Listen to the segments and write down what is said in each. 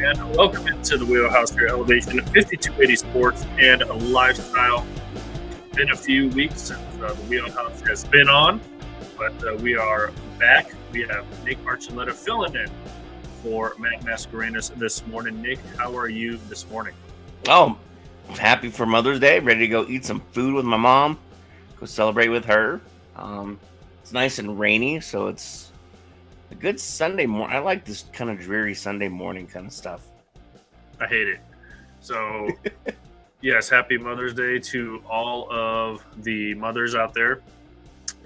and welcome into the Wheelhouse, your elevation 5280 sports and lifestyle. Been a few weeks since the Wheelhouse has been on, but we are back. We have Nick Archuleta filling in for Matt Mascarenas this morning. Nick, how are you this morning? Oh, happy for Mother's Day. Ready to go eat some food with my mom. Go celebrate with her. It's nice and rainy, so it's a good Sunday morning. I like this kind of dreary Sunday morning kind of stuff. I hate it. So, yes, happy Mother's Day to all of the mothers out there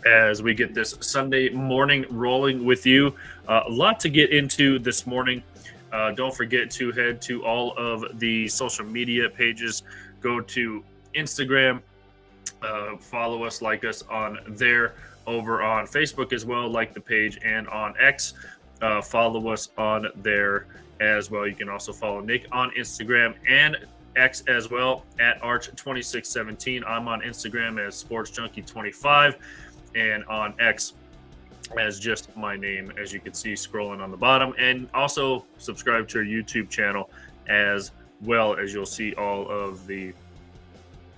as we get this Sunday morning rolling with you. A lot to get into this morning. Don't forget to head to all of the social media pages. Go to Instagram, follow us, like us on there, over on Facebook as well, like the page, and on X, follow us on there as well. You can also follow Nick on Instagram and X as well at Arch2617. I'm on Instagram as SportsJunkie25 and on X as just my name, as you can see scrolling on the bottom. And also subscribe to our YouTube channel as well, as you'll see all of the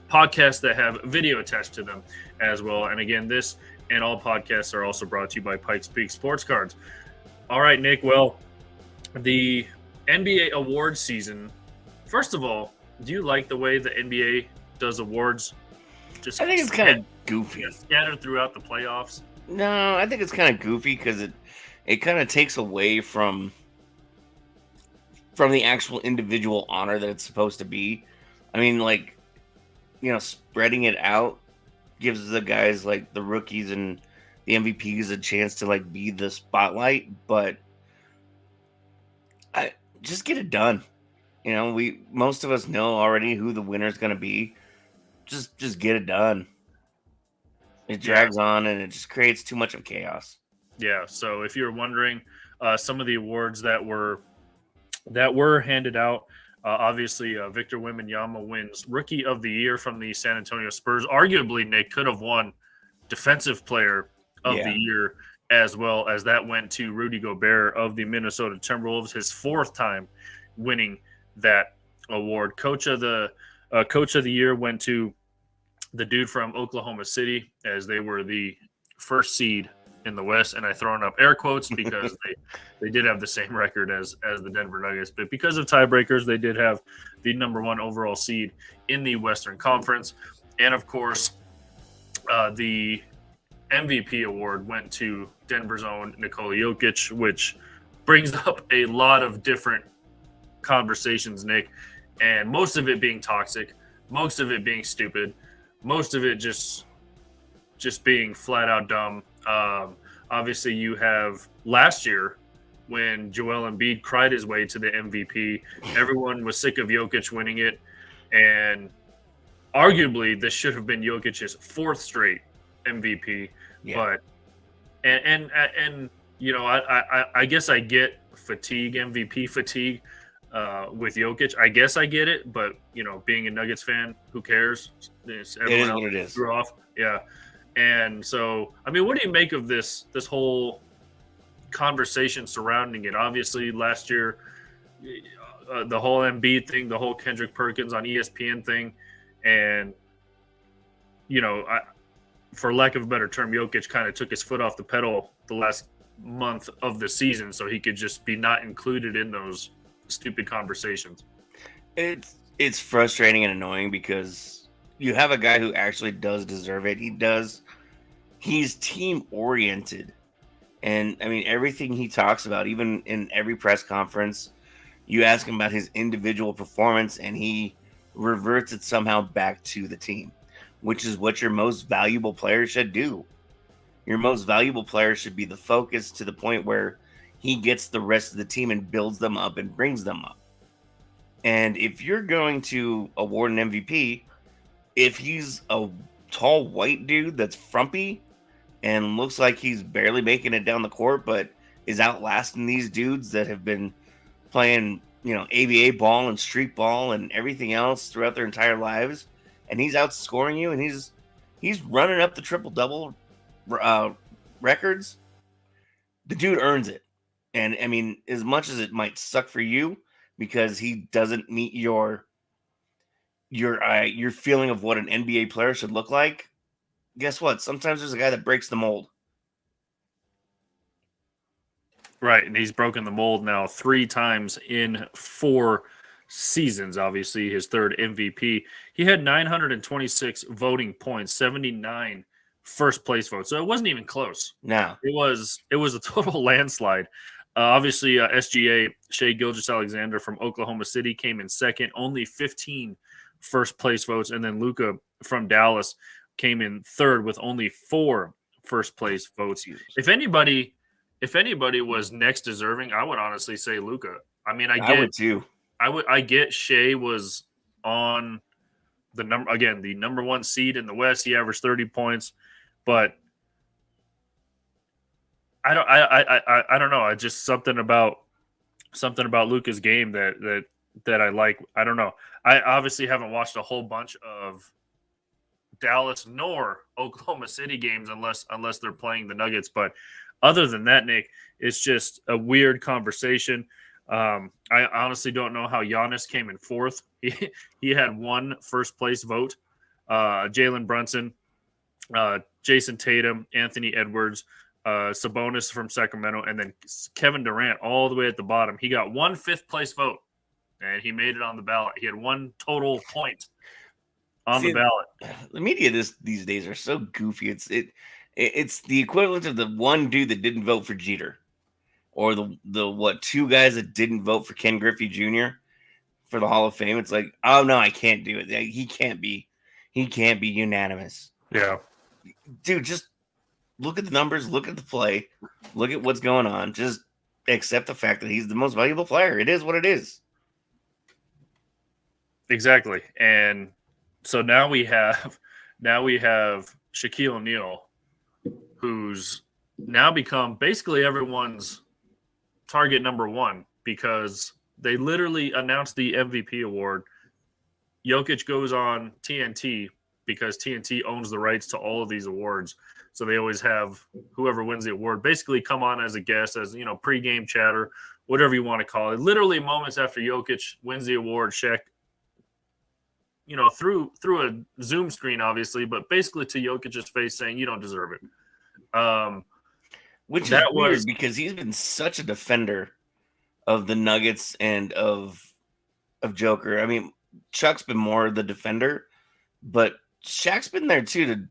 podcasts that have video attached to them as well. And again, this and all podcasts are also brought to you by Pikes Peak Sports Cards. All right, Nick. Well, the NBA awards season. First of all, do you like the way the NBA does awards? I think it's kind of goofy. Scattered throughout the playoffs. No, I think it's kind of goofy because it kind of takes away from the actual individual honor that it's supposed to be. I mean, like, spreading it out gives the guys like the rookies and the MVPs a chance to like be the spotlight, but I just get it done. Most of us know already who the winner's going to be. Just get it done. It drags on and it just creates too much of chaos. Yeah. So if you're wondering, some of the awards that were handed out, obviously, Victor Wembanyama wins Rookie of the Year from the San Antonio Spurs. Arguably, Nick could have won Defensive Player of the Year, as well as that went to Rudy Gobert of the Minnesota Timberwolves, his fourth time winning that award. Coach of the Year went to the dude from Oklahoma City, as they were the first seed in the West, and I thrown up air quotes because they did have the same record as the Denver Nuggets, but because of tiebreakers, they did have the number one overall seed in the Western Conference. And of course, the MVP award went to Denver's own Nikola Jokic, which brings up a lot of different conversations, Nick, and most of it being toxic, most of it being stupid, most of it just being flat out dumb. Obviously, you have last year when Joel Embiid cried his way to the MVP. Everyone was sick of Jokic winning it, and arguably this should have been Jokic's fourth straight MVP. Yeah. But I guess I get MVP fatigue with Jokic. I guess I get it, but being a Nuggets fan, who cares? Everyone it is what it is. Threw off. Yeah. And so, I mean, what do you make of this whole conversation surrounding it? Obviously, last year, the whole Embiid thing, the whole Kendrick Perkins on ESPN thing, and, for lack of a better term, Jokic kind of took his foot off the pedal the last month of the season so he could just be not included in those stupid conversations. It's frustrating and annoying because you have a guy who actually does deserve it. He's team oriented. And I mean, everything he talks about, even in every press conference, you ask him about his individual performance and he reverts it somehow back to the team, which is what your most valuable player should do. Your most valuable player should be the focus to the point where he gets the rest of the team and builds them up and brings them up. And if you're going to award an MVP, if he's a tall white dude that's frumpy and looks like he's barely making it down the court, but is outlasting these dudes that have been playing, ABA ball and street ball and everything else throughout their entire lives, and he's outscoring you, and he's running up the triple-double records, the dude earns it. And I mean, as much as it might suck for you, because he doesn't meet your feeling of what an NBA player should look like. Guess what? Sometimes there's a guy that breaks the mold. Right, and he's broken the mold now 3 times in 4 seasons, obviously his third MVP. He had 926 voting points, 79 first place votes. So it wasn't even close. Now, It was a total landslide. Obviously, SGA, Shea Gilgeous-Alexander from Oklahoma City came in second, only 15 first place votes, and then Luka from Dallas came in third with only 4 first place votes. If anybody was next deserving, I would honestly say Luka. I mean, I would too. I get Shea was on the number 1 seed in the West. He averaged 30 points, but I don't know. I just something about Luka's game that I like. I don't know. I obviously haven't watched a whole bunch of Dallas nor Oklahoma City games unless they're playing the Nuggets, but other than that, Nick, it's just a weird conversation. I honestly don't know how Giannis came in fourth. He had 1 first place vote. Jalen Brunson, Jason Tatum, Anthony Edwards, Sabonis from Sacramento, and then Kevin Durant all the way at the bottom. He got 1 fifth place vote, and he made it on the ballot. He had 1 total point on the ballot. The media these days are so goofy. It's the equivalent of the one dude that didn't vote for Jeter, or the 2 guys that didn't vote for Ken Griffey Jr. for the Hall of Fame. It's like, oh no, I can't do it. He can't be unanimous. Yeah, dude, just look at the numbers, look at the play, look at what's going on. Just accept the fact that he's the most valuable player. It is what it is. Exactly. And so now we have Shaquille O'Neal, who's now become basically everyone's target number 1 because they literally announced the MVP award. Jokic goes on TNT because TNT owns the rights to all of these awards. So they always have whoever wins the award basically come on as a guest, as, pregame chatter, whatever you want to call it. Literally moments after Jokic wins the award, Shaq, through a Zoom screen, obviously, but basically to Jokic's face saying, you don't deserve it. Which is weird because he's been such a defender of the Nuggets and of Joker. I mean, Chuck's been more the defender, but Shaq's been there too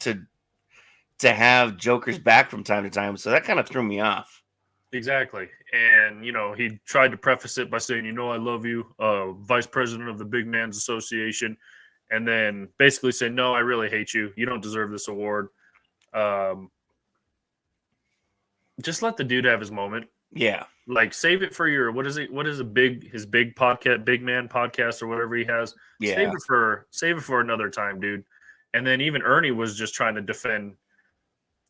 to have Joker's back from time to time. So that kind of threw me off. Exactly. And, he tried to preface it by saying, I love you, vice president of the Big Man's Association. And then basically say, no, I really hate you. You don't deserve this award. Just let the dude have his moment. Yeah. Like, save it for your, his big podcast, Big Man podcast or whatever he has. Yeah. Save it for another time, dude. And then even Ernie was just trying to defend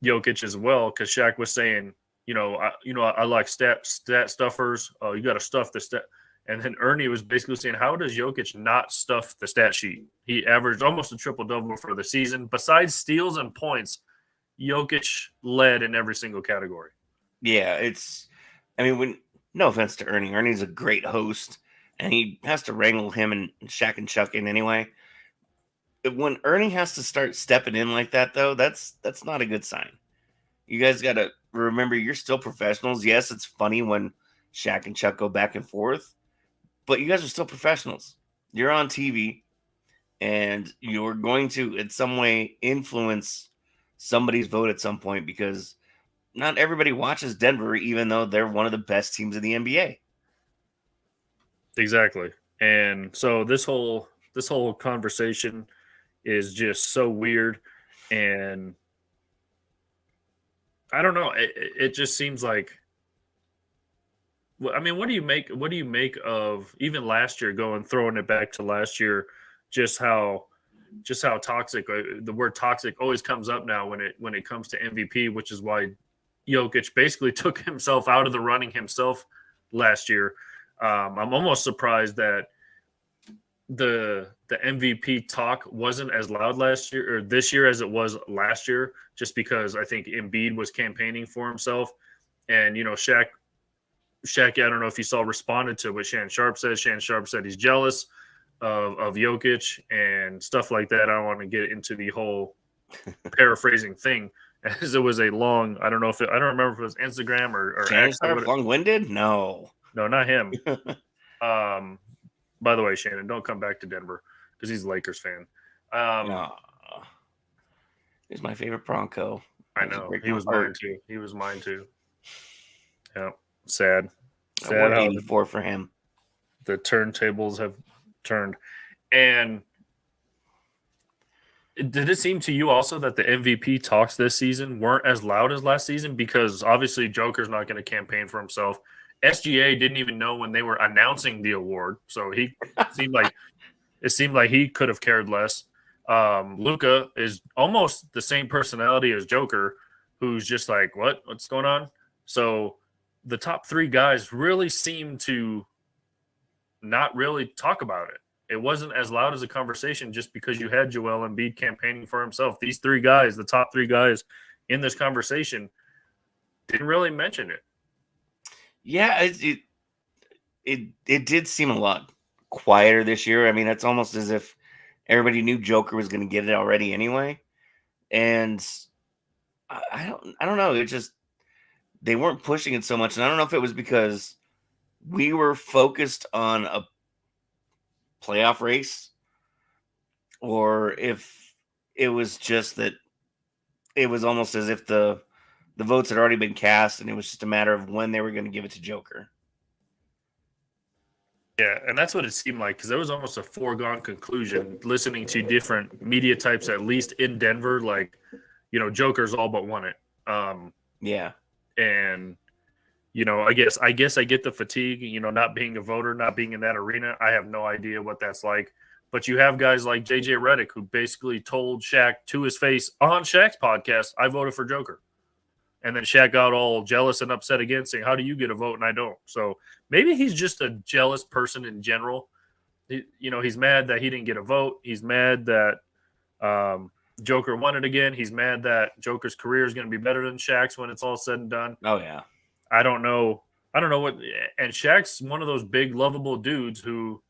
Jokic as well, because Shaq was saying, I like stat stuffers. Oh, you got to stuff the stat. And then Ernie was basically saying, how does Jokic not stuff the stat sheet? He averaged almost a triple-double for the season. Besides steals and points, Jokic led in every single category. Yeah, no offense to Ernie. Ernie's a great host, and he has to wrangle him and Shaq and Chuck in anyway. When Ernie has to start stepping in like that, though, that's not a good sign. You guys got to remember, you're still professionals. Yes, it's funny when Shaq and Chuck go back and forth, but you guys are still professionals. You're on TV, and you're going to, in some way, influence somebody's vote at some point, because not everybody watches Denver, even though they're one of the best teams in the NBA. Exactly. And so this whole conversation is just so weird, and I don't know. It just seems like, I mean, what do you make of even last year, throwing it back to last year, just how toxic, the word toxic always comes up now when it comes to MVP, which is why Jokic basically took himself out of the running himself last year. I'm almost surprised that the MVP talk wasn't as loud last year or this year as it was last year, just because I think Embiid was campaigning for himself, and Shaq Shaq, I don't know if you saw, responded to what Shannon Sharp said. Shannon Sharp said he's jealous of Jokic and stuff like that. I don't want to get into the whole paraphrasing thing, as it was a long. I don't know if I don't remember if it was Instagram or Shannon X. Or Sharp, long-winded? No, not him. By the way, Shannon, don't come back to Denver because he's a Lakers fan. no. He's my favorite Bronco. I know he was mine too. He was mine too. Yeah, sad. I wore 84 for him. The turntables have turned. And did it seem to you also that the MVP talks this season weren't as loud as last season? Because obviously Joker's not going to campaign for himself. SGA didn't even know when they were announcing the award, so he seemed like he could have cared less. Luka is almost the same personality as Joker, who's just like, what's going on? So the top three guys really seem to not really talk about it. It wasn't as loud as a conversation just because you had Joel Embiid campaigning for himself. These three guys, the top three guys in this conversation, didn't really mention it. Yeah, it did seem a lot quieter this year. I mean, it's almost as if everybody knew Joker was going to get it already anyway. And I don't know. It just, they weren't pushing it so much. And I don't know if it was because we were focused on a playoff race or if it was just that it was almost as if the votes had already been cast and it was just a matter of when they were going to give it to Joker. Yeah, and that's what it seemed like because it was almost a foregone conclusion listening to different media types, at least in Denver, like, Joker's all but won it. Yeah. And, I guess I get the fatigue, not being a voter, not being in that arena. I have no idea what that's like. But you have guys like JJ Redick who basically told Shaq to his face on Shaq's podcast, I voted for Joker. And then Shaq got all jealous and upset again, saying, how do you get a vote and I don't? So maybe he's just a jealous person in general. He's mad that he didn't get a vote. He's mad that Joker won it again. He's mad that Joker's career is going to be better than Shaq's when it's all said and done. Oh, yeah. I don't know what – and Shaq's one of those big, lovable dudes who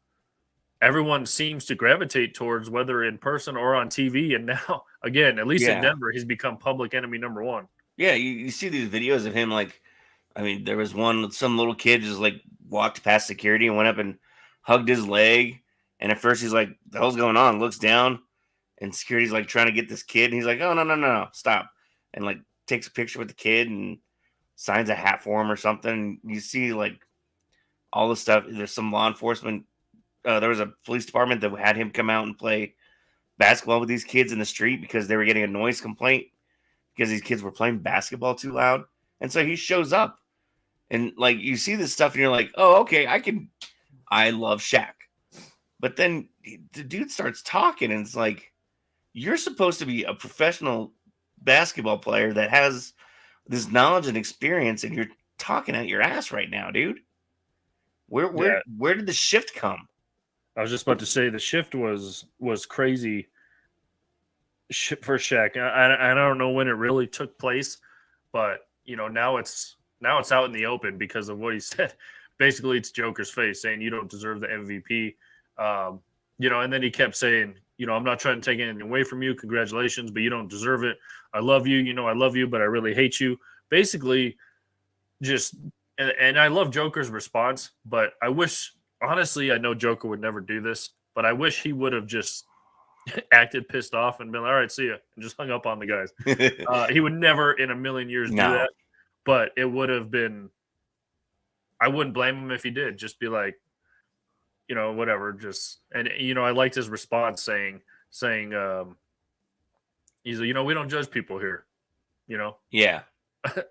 everyone seems to gravitate towards, whether in person or on TV. And now, again, at least in Denver, he's become public enemy number one. Yeah, you see these videos of him, like, I mean, there was one, some little kid just, like, walked past security and went up and hugged his leg. And at first he's like, the hell's going on? Looks down, and security's, like, trying to get this kid. And he's like, oh, no, stop. And, like, takes a picture with the kid and signs a hat for him or something. You see, like, all this stuff. There's some law enforcement. There was a police department that had him come out and play basketball with these kids in the street because they were getting a noise complaint because these kids were playing basketball too loud. And so he shows up and, like, you see this stuff and you're like, oh, okay, I love Shaq. But then the dude starts talking and it's like, you're supposed to be a professional basketball player that has this knowledge and experience and you're talking at your ass right now, dude. Where did the shift come? I was just about to say the shift was crazy for Shaq. I don't know when it really took place, but now it's out in the open because of what he said. Basically, it's Joker's face saying you don't deserve the MVP. And then he kept saying, I'm not trying to take anything away from you. Congratulations, but you don't deserve it. I love you. I love you, but I really hate you. Basically, and I love Joker's response, but I wish, honestly, I know Joker would never do this, but I wish he would have just acted pissed off and been like, all right, see ya, and just hung up on the guys. He would never in a million years do that, but it would have been, I wouldn't blame him if he did. Just be like, whatever. And I liked his response saying, he's like, we don't judge people here, Yeah.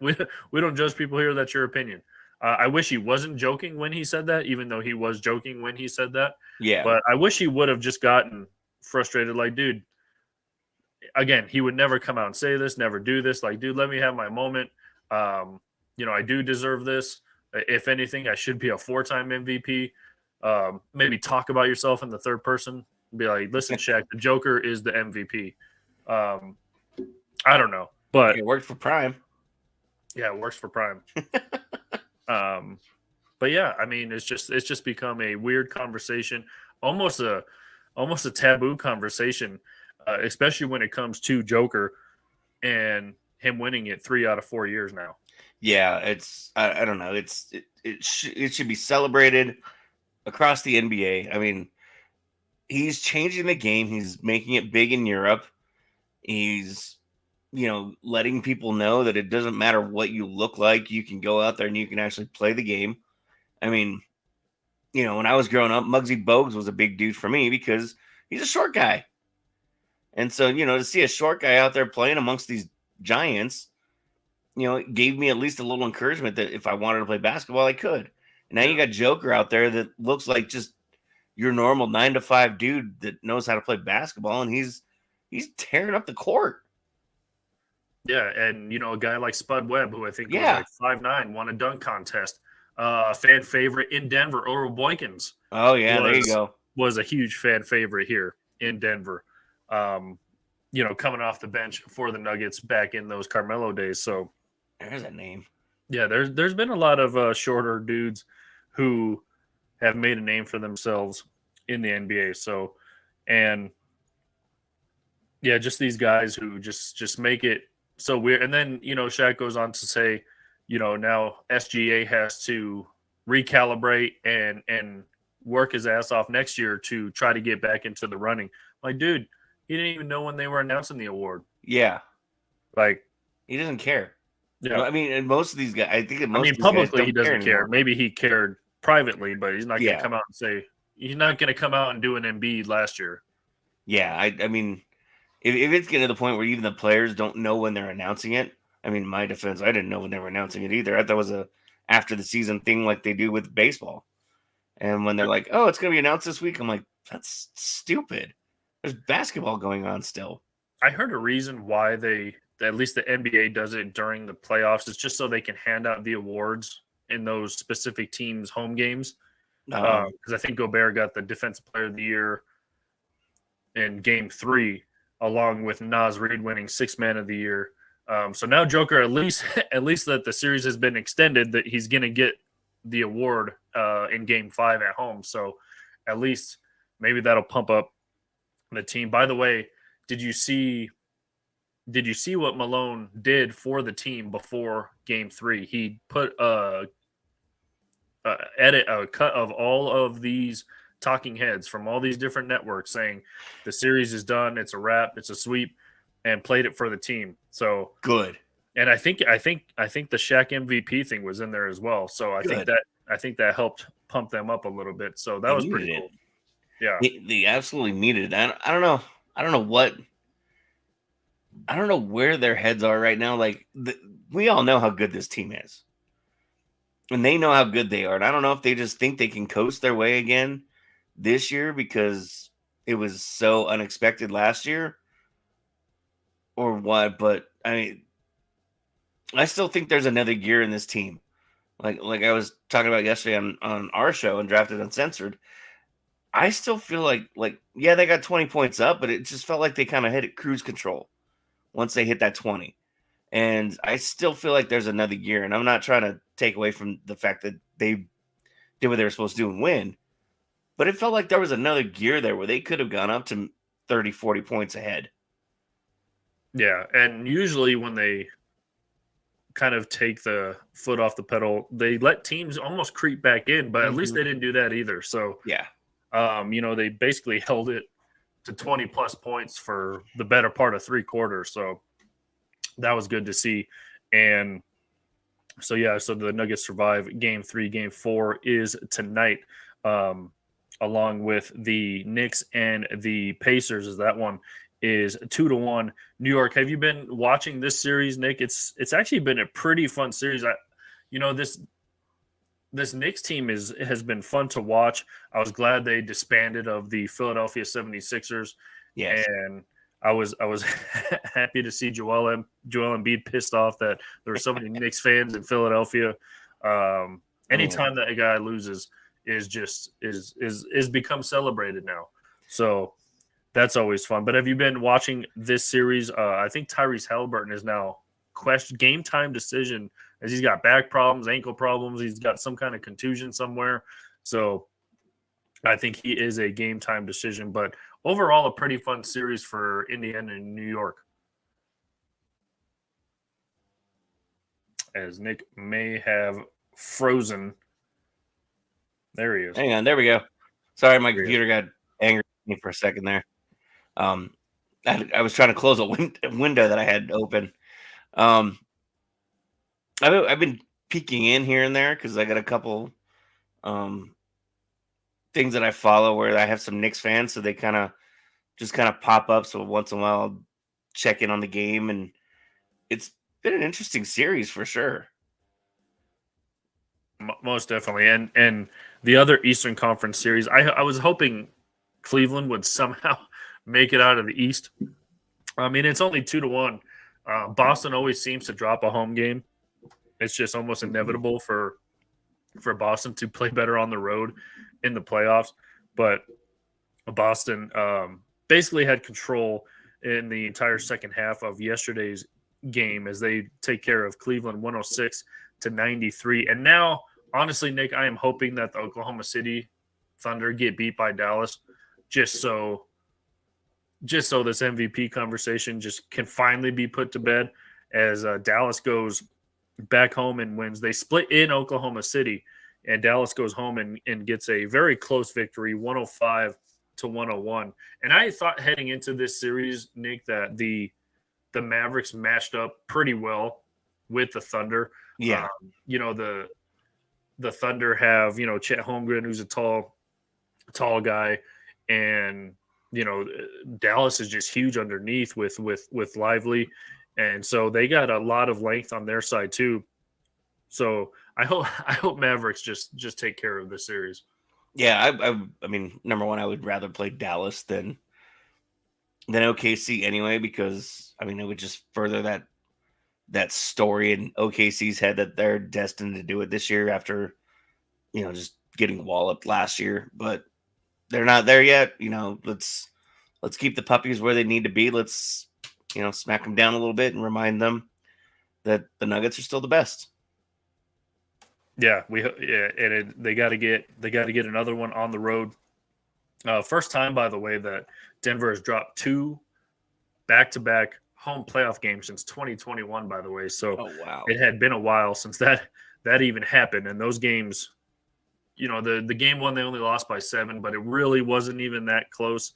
we don't judge people here. That's your opinion. I wish he wasn't joking when he said that, even though he was joking when he said that. Yeah. But I wish he would have just gotten frustrated. Like, dude, again, he would never come out and say this, never do this. Like, dude, let me have my moment. I do deserve this. If anything, I should be a 4-time MVP. Maybe talk about yourself in the third person. Be like, listen, Shaq, the Joker is the MVP. I don't know, but it worked for Prime. Yeah, it works for Prime. But yeah, I mean, it's just become a weird conversation, almost a taboo conversation, especially when it comes to Joker and him winning it 3 out of 4 years now. Yeah, I don't know. It should be celebrated across the NBA. I mean, he's changing the game. He's making it big in Europe. He's letting people know that it doesn't matter what you look like. You can go out there and you can actually play the game. I mean, when I was growing up, Muggsy Bogues was a big dude for me because he's a short guy. And so, to see a short guy out there playing amongst these giants, it gave me at least a little encouragement that if I wanted to play basketball, I could. And now you got Joker out there that looks like just your normal 9-to-5 dude that knows how to play basketball, and he's tearing up the court. Yeah, and a guy like Spud Webb, who I think was like 5'9", won a dunk contest. Fan favorite in Denver, Oral Boykins. Oh yeah, there you go. Was a huge fan favorite here in Denver. Coming off the bench for the Nuggets back in those Carmelo days. So there's a name. Yeah, there's been a lot of shorter dudes who have made a name for themselves in the NBA. So, and yeah, just these guys who just make it so weird. And then, Shaq goes on to say, now SGA has to recalibrate and work his ass off next year to try to get back into the running. Like, dude, he didn't even know when they were announcing the award. Yeah. Like, he doesn't care. Yeah. I mean, and most of these guys, I think publicly he doesn't care. Maybe he cared privately, but he's not going to come out and say, he's not going to come out and do an Embiid last year. Yeah. I mean, if it's getting to the point where even the players don't know when they're announcing it, I mean, my defense, I didn't know when they were announcing it either. I thought it was a after the season thing like they do with baseball. And when they're like, oh, it's going to be announced this week, I'm like, that's stupid. There's basketball going on still. I heard a reason why at least the NBA does it during the playoffs. It's just so they can hand out the awards in those specific teams' home games. Because I think Gobert got the Defensive Player of the Year in Game 3, along with Naz Reid winning Sixth Man of the Year. So now Joker, at least that the series has been extended, that he's going to get the award in Game 5 at home. So at least maybe that'll pump up the team. By the way, did you see what Malone did for the team before Game 3? He put a cut of all of these talking heads from all these different networks saying the series is done, it's a wrap, it's a sweep, and played it for the team. So good. And I think the Shaq MVP thing was in there as well. So I think that helped pump them up a little bit. So that was pretty cool. Yeah, they absolutely needed it. I don't know. I don't know where their heads are right now. Like we all know how good this team is, and they know how good they are. And I don't know if they just think they can coast their way again this year because it was so unexpected last year, or what. But I mean, I still think there's another gear in this team. Like I was talking about yesterday on our show and Drafted Uncensored. I still feel like yeah, they got 20 points up, but it just felt like they kind of hit it cruise control once they hit that 20. And I still feel like there's another gear. And I'm not trying to take away from the fact that they did what they were supposed to do and win. But it felt like there was another gear there where they could have gone up to 30, 40 points ahead. Yeah, and usually when they kind of take the foot off the pedal, they let teams almost creep back in, but at least they didn't do that either. So yeah. They basically held it to 20 plus points for the better part of 3 quarters. So that was good to see. And so the Nuggets survive Game 3. Game 4 is tonight, along with the Knicks and the Pacers, as that one is 2-1. New York, have you been watching this series, Nick? It's actually been a pretty fun series. This Knicks team has been fun to watch. I was glad they disbanded of the Philadelphia 76ers. Yes. And I was happy to see Joel Embiid pissed off that there were so many Knicks fans in Philadelphia. Anytime that a guy loses is become celebrated now. So that's always fun. But have you been watching this series? I think Tyrese Halliburton is now game time decision as he's got back problems, ankle problems. He's got some kind of contusion somewhere. So I think he is a game time decision. But overall, a pretty fun series for Indiana and New York. As Nick may have frozen. There he is. Hang on, there we go. Sorry, my computer got angry at me for a second there. I was trying to close a window that I had open. I've been peeking in here and there because I got a couple things that I follow where I have some Knicks fans, so they kind of pop up. So once in a while, I'll check in on the game, and it's been an interesting series for sure. Most definitely, and the other Eastern Conference series, I was hoping Cleveland would somehow make it out of the East. I mean, it's only 2-1. Boston always seems to drop a home game. It's just almost inevitable for Boston to play better on the road in the playoffs. But Boston basically had control in the entire second half of yesterday's game as they take care of Cleveland 106-93. And now, honestly, Nick, I am hoping that the Oklahoma City Thunder get beat by Dallas just so this MVP conversation just can finally be put to bed as Dallas goes back home and wins. They split in Oklahoma City, and Dallas goes home and gets a very close victory, 105-101. And I thought heading into this series, Nick, that the Mavericks matched up pretty well with the Thunder. Yeah. The Thunder have, Chet Holmgren, who's a tall guy, and Dallas is just huge underneath with Lively, and so they got a lot of length on their side too. So I hope Mavericks just take care of the series. Yeah, I mean, number one, I would rather play Dallas than OKC anyway, because I mean it would just further that story in OKC's head that they're destined to do it this year after just getting walloped last year, but they're not there yet. Let's keep the puppies where they need to be. Let's smack them down a little bit and remind them that the Nuggets are still the best. Yeah, they got to get another one on the road. First time, by the way, that Denver has dropped 2 back-to-back home playoff games since 2021. By the way, so wow. It had been a while since that even happened, and those games. The game one, they only lost by 7, but it really wasn't even that close,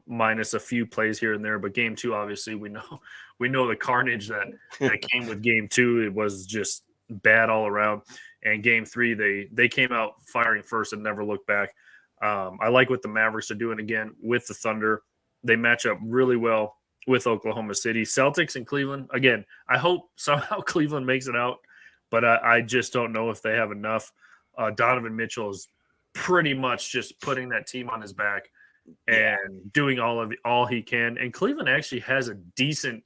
minus a few plays here and there. But game 2, obviously, we know the carnage that came with game 2. It was just bad all around. And game 3, they came out firing first and never looked back. I like what the Mavericks are doing again with the Thunder. They match up really well with Oklahoma City. Celtics and Cleveland, again, I hope somehow Cleveland makes it out. But I just don't know if they have enough. Donovan Mitchell is pretty much just putting that team on his back and doing all he can. And Cleveland actually has a decent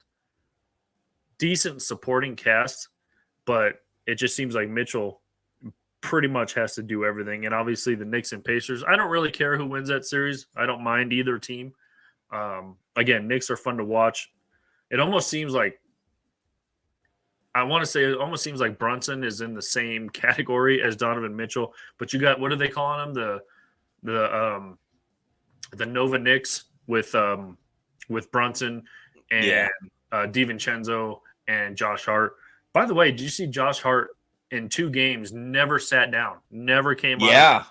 supporting cast, but it just seems like Mitchell pretty much has to do everything. And obviously the Knicks and Pacers, I don't really care who wins that series. I don't mind either team. Again, Knicks are fun to watch. It almost seems like it almost seems like Brunson is in the same category as Donovan Mitchell, but you got, what are they calling him? The Nova Knicks with Brunson and DiVincenzo and Josh Hart. By the way, did you see Josh Hart in 2 games never sat down, never came out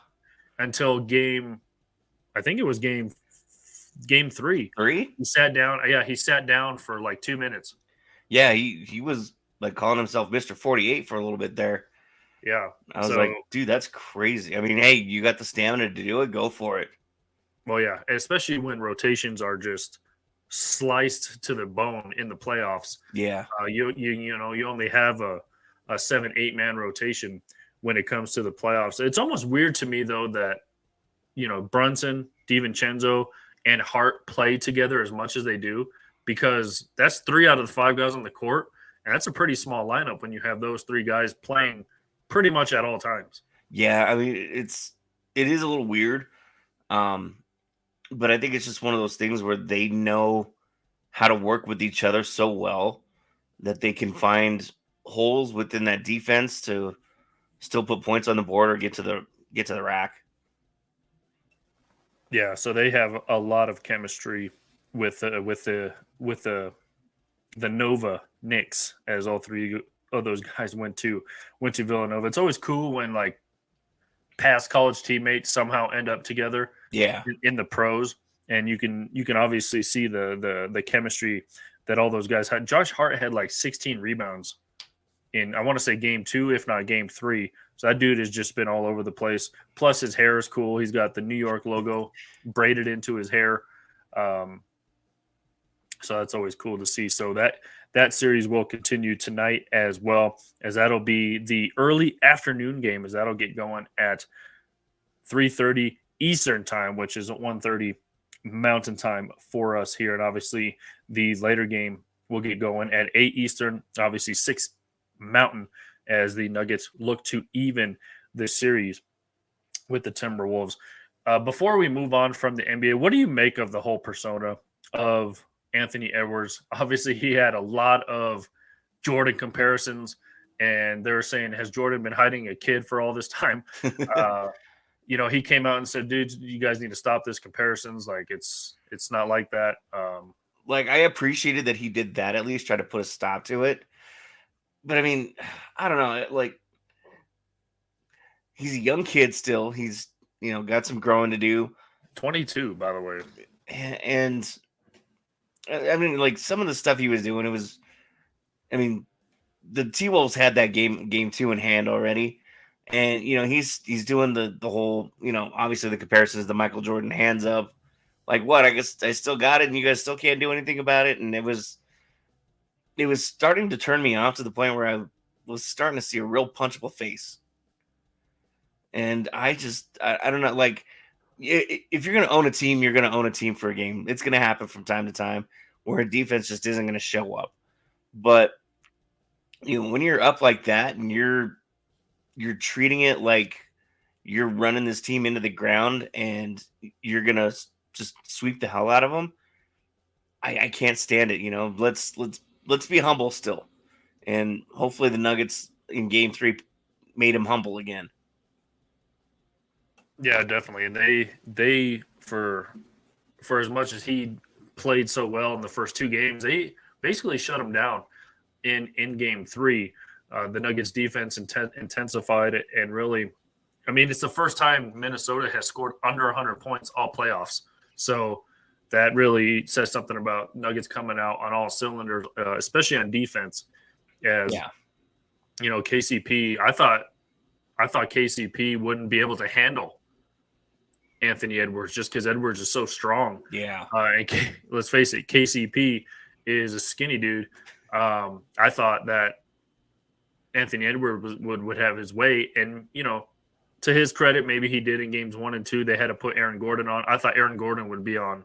until game 3. He sat down. Yeah, he sat down for like 2 minutes. Yeah, he was like calling himself Mr. 48 for a little bit there. Yeah. I was like, dude, that's crazy. I mean, hey, you got the stamina to do it, go for it. Well, yeah, especially when rotations are just sliced to the bone in the playoffs. Yeah. You only have a 7-8 man rotation when it comes to the playoffs. It's almost weird to me though that Brunson, DiVincenzo, and Hart play together as much as they do, because that's 3 out of the 5 guys on the court. And that's a pretty small lineup when you have those 3 guys playing pretty much at all times. Yeah, I mean, it is a little weird. But I think it's just one of those things where they know how to work with each other so well that they can find holes within that defense to still put points on the board or get to the rack. Yeah, so they have a lot of chemistry with the Nova Knicks, as all three of those guys went to Villanova. It's always cool when like past college teammates somehow end up together Yeah. in the pros, and you can obviously see the chemistry that all those guys had. Josh Hart had like 16 rebounds in, I want to say, game 2, if not game 3. So that dude has just been all over the place. Plus his hair is cool. He's got the New York logo braided into his hair. So that's always cool to see. So that series will continue tonight as well, as that'll be the early afternoon game, as that'll get going at 3:30 Eastern time, which is 1:30 Mountain time for us here. And obviously the later game will get going at 8 Eastern, obviously 6 Mountain, as the Nuggets look to even this series with the Timberwolves. Before we move on from the NBA, what do you make of the whole persona of Anthony Edwards? Obviously, he had a lot of Jordan comparisons, and they were saying, has Jordan been hiding a kid for all this time? He came out and said, dude, you guys need to stop this comparisons. Like, it's not like that. Like, I appreciated that he did that, at least try to put a stop to it. But I mean, I don't know. Like, he's a young kid still. He's, got some growing to do. 22, by the way. And I mean, like, some of the stuff he was doing, the T-Wolves had that game 2 in hand already. And, he's doing the whole, obviously the comparisons to Michael Jordan, hands up. Like, what? I guess I still got it and you guys still can't do anything about it. And it was starting to turn me off to the point where I was starting to see a real punchable face. And I don't know, like, if you're going to own a team, you're going to own a team for a game. It's going to happen from time to time where a defense just isn't going to show up. But, when you're up like that and you're treating it like you're running this team into the ground and you're going to just sweep the hell out of them, I can't stand it. Let's be humble still. And hopefully the Nuggets in game 3 made him humble again. Yeah, definitely. And they for as much as he played so well in the first 2 games, they basically shut him down in game 3. The Nuggets defense intensified it, and really, I mean, it's the first time Minnesota has scored under 100 points all playoffs. So that really says something about Nuggets coming out on all cylinders, especially on defense. As KCP, I thought KCP wouldn't be able to handle Anthony Edwards just because Edwards is so strong. Yeah. And let's face it, KCP is a skinny dude. I thought that Anthony Edwards would have his way, and to his credit, maybe he did in games 1 and 2. They had to put Aaron Gordon on. I thought Aaron Gordon would be on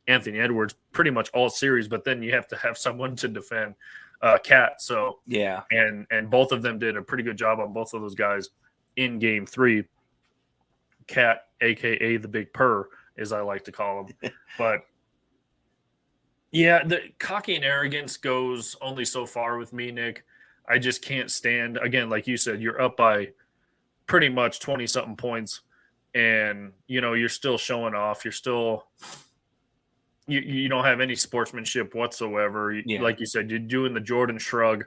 Anthony Edwards pretty much all series, but then you have to have someone to defend Cat. So yeah, and both of them did a pretty good job on both of those guys in game 3. Cat, aka the Big Purr, as I like to call him. But yeah, the cocky and arrogance goes only so far with me, Nick. I just can't stand, again, like you said, you're up by pretty much 20-something points, and, you're still showing off. You're still – you don't have any sportsmanship whatsoever. Yeah. Like you said, you're doing the Jordan shrug.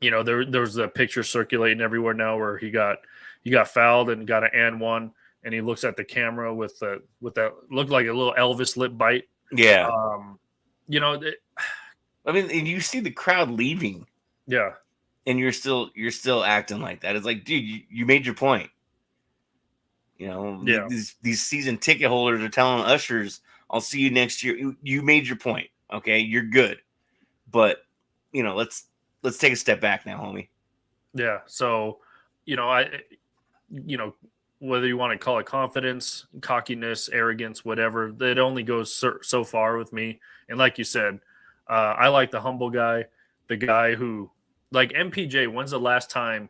There's a picture circulating everywhere now where he got fouled and got an and one, and he looks at the camera with that looked like a little Elvis lip bite. Yeah. And you see the crowd leaving. Yeah. And you're still acting like that. It's like, dude, you made your point. Yeah. These season ticket holders are telling ushers, I'll see you next year. You made your point. Okay, you're good. But, let's take a step back now, homie. Yeah. So, whether you want to call it confidence, cockiness, arrogance, whatever, it only goes so far with me. And like you said, I like the humble guy, the guy who, like MPJ, when's the last time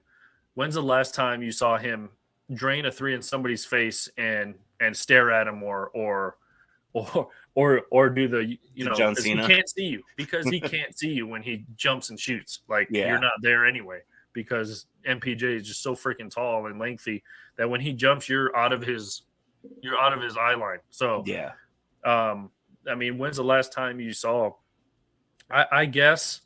you saw him drain a 3 in somebody's face and stare at him or or do the John because he Cena. can't see you when he jumps and shoots. Like Yeah. you're not there anyway because MPJ is just so freaking tall and lengthy that when he jumps, you're out of his eye line. So Yeah. I mean, when's the last time you saw? I guess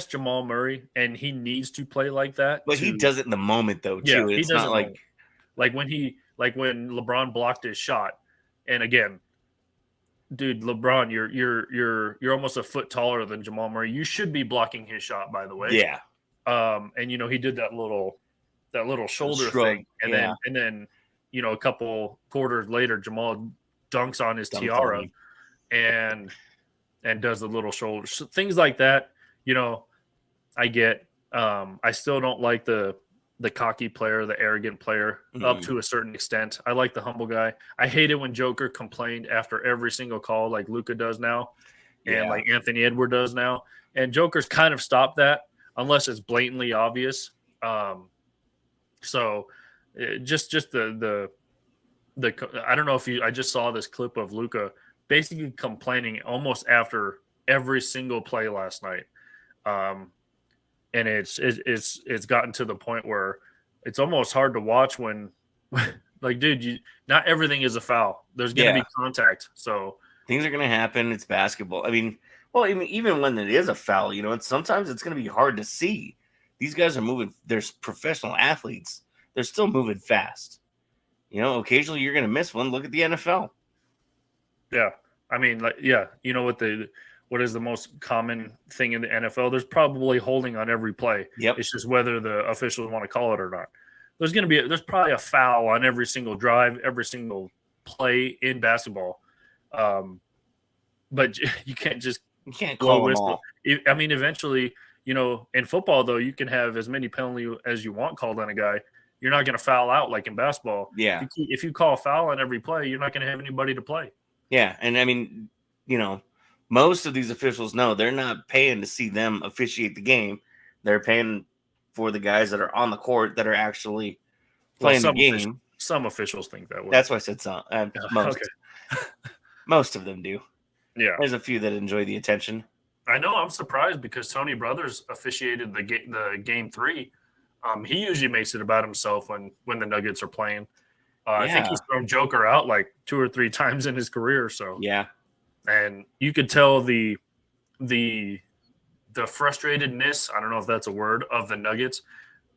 Jamal Murray, and he needs to play like that. But he does it in the moment though Yeah, too. he It's not doesn't like when LeBron blocked his shot, and again, dude, LeBron, you're almost a foot taller than Jamal Murray. You should be blocking his shot, by the way. yeah. And he did that little shoulder Shrug, thing, and yeah. then a couple quarters later, Jamal dunks on his Dunked tiara on and does the little shoulder things like that. I get. I still don't like the cocky player, the arrogant player, up to a certain extent. I like the humble guy. I hate it when Joker complained after every single call, like Luka does now, and like Anthony Edwards does now. And Joker's kind of stopped that unless it's blatantly obvious. So just the I don't know if I just saw this clip of Luka basically complaining almost after every single play last night. And it's gotten to the point where it's almost hard to watch when like, dude, not everything is a foul. There's going to be contact. So things are going to happen. It's basketball. I mean, well, even when it is a foul, sometimes it's going to be hard to see. These guys are moving. There's professional athletes. They're still moving fast. Occasionally you're going to miss one. Look at the NFL. Yeah. I mean, like, yeah, what is the most common thing in the NFL? There's probably holding on every play. Yep. It's just whether the officials want to call it or not. There's probably a foul on every single drive, every single play in basketball. But you can't call them all. I mean, eventually, in football though, you can have as many penalties as you want called on a guy. You're not going to foul out like in basketball. Yeah. If you call a foul on every play, you're not going to have anybody to play. Yeah, and I mean, most of these officials know they're not paying to see them officiate the game. They're paying for the guys that are on the court that are actually playing the game. Some officials think that way. That's why I said some. Most. Okay. Most of them do. Yeah. There's a few that enjoy the attention. I know. I'm surprised because Tony Brothers officiated the game 3. He usually makes it about himself when the Nuggets are playing. I think he's thrown Joker out like 2 or 3 times in his career. So yeah. And you could tell the frustratedness, I don't know if that's a word, of the Nuggets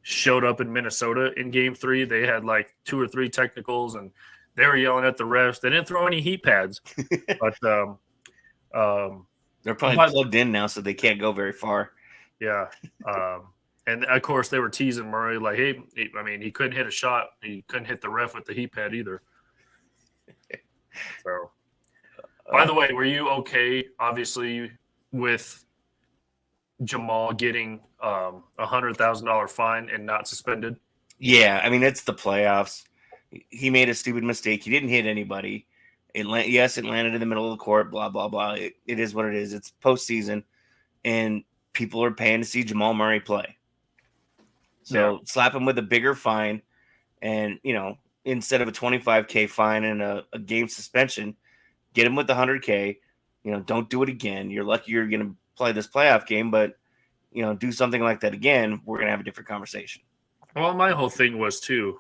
showed up in Minnesota in game 3. They had like 2 or 3 technicals and they were yelling at the refs. They didn't throw any heat pads. But they're probably plugged in now so they can't go very far. Yeah. And of course they were teasing Murray like, hey, I mean, he couldn't hit a shot. He couldn't hit the ref with the heat pad either. So by the way, were you okay, obviously, with Jamal getting $100,000 fine and not suspended? Yeah, I mean, it's the playoffs. He made a stupid mistake. He didn't hit anybody. It landed in the middle of the court, blah, blah, blah. It is what it is. It's postseason, and people are paying to see Jamal Murray play. So slap him with a bigger fine, and, instead of a $25K fine and a game suspension, get him with the $100K. Don't do it again. You're lucky you're going to play this playoff game, but do something like that again, we're going to have a different conversation. Well, my whole thing was too.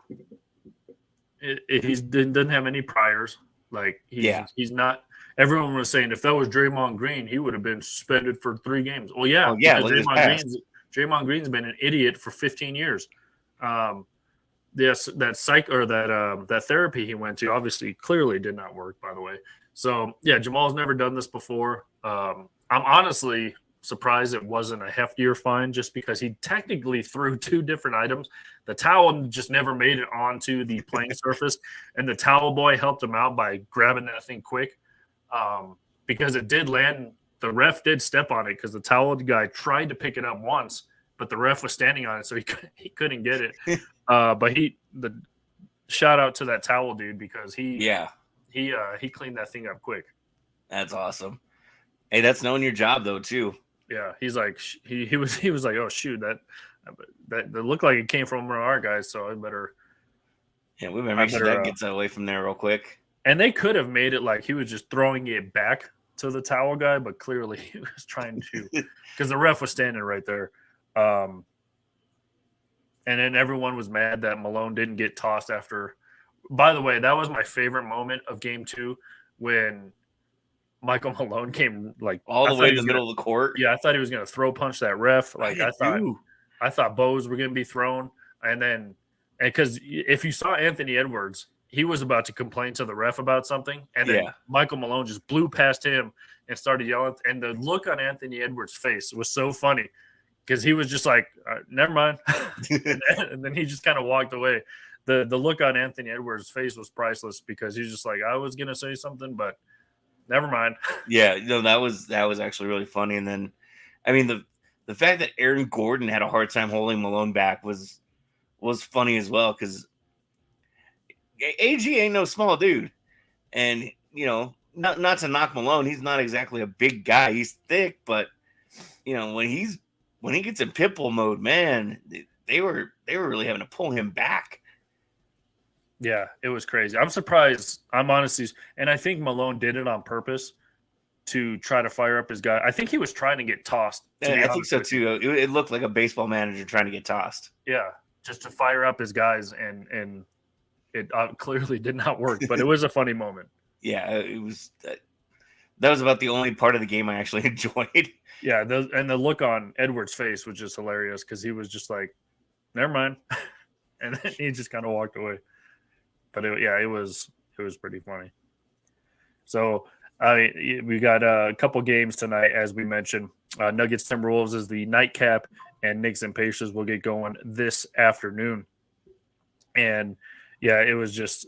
He doesn't have any priors. Like he's not. Everyone was saying if that was Draymond Green, he would have been suspended for 3 games. Well, yeah, Draymond Green's been an idiot for 15 years. That therapy he went to obviously clearly did not work, by the way. So yeah, Jamal's never done this before. I'm honestly surprised it wasn't a heftier fine just because he technically threw 2 different items. The towel just never made it onto the playing surface, and the towel boy helped him out by grabbing that thing quick because it did land. The ref did step on it because the towel guy tried to pick it up once, but the ref was standing on it, so he couldn't get it. But the shout out to that towel dude because he cleaned that thing up quick. That's awesome. Hey, that's knowing your job though too. Yeah, he's like he was like, oh shoot, that looked like it came from one of our guys, so I better. Yeah, we better make sure that gets away from there real quick. And they could have made it like he was just throwing it back to the towel guy, but clearly he was trying to, because the ref was standing right there. And then everyone was mad that Malone didn't get tossed after. By the way, that was my favorite moment of game 2 when Michael Malone came like all the way in the middle gonna, of the court. Yeah, I thought he was going to throw punch that ref. Like I thought bows were going to be thrown, and because if you saw Anthony Edwards, he was about to complain to the ref about something, and then Michael Malone just blew past him and started yelling. And the look on Anthony Edwards' face was so funny because he was just like, "Never mind," and then he just kind of walked away. The look on Anthony Edwards' face was priceless because he's just like, "I was going to say something, but never mind." Yeah, that was actually really funny. And then, I mean, the fact that Aaron Gordon had a hard time holding Malone back was funny as well, because AG ain't no small dude, and not to knock Malone, he's not exactly a big guy. He's thick, but when he gets in pitbull mode, man, they were really having to pull him back. Yeah, it was crazy. I'm surprised. I'm honestly, and I think Malone did it on purpose to try to fire up his guy. I think he was trying to get tossed. I think so too. It looked like a baseball manager trying to get tossed. Yeah, just to fire up his guys, and it clearly did not work. But it was a funny moment. Yeah, it was. That was about the only part of the game I actually enjoyed. Yeah, and the look on Edwards' face was just hilarious because he was just like, "Never mind," and then he just kind of walked away. But it was pretty funny. So we got a couple games tonight, as we mentioned. Nuggets Timberwolves is the nightcap, and Knicks and Pacers will get going this afternoon. And yeah, it was just,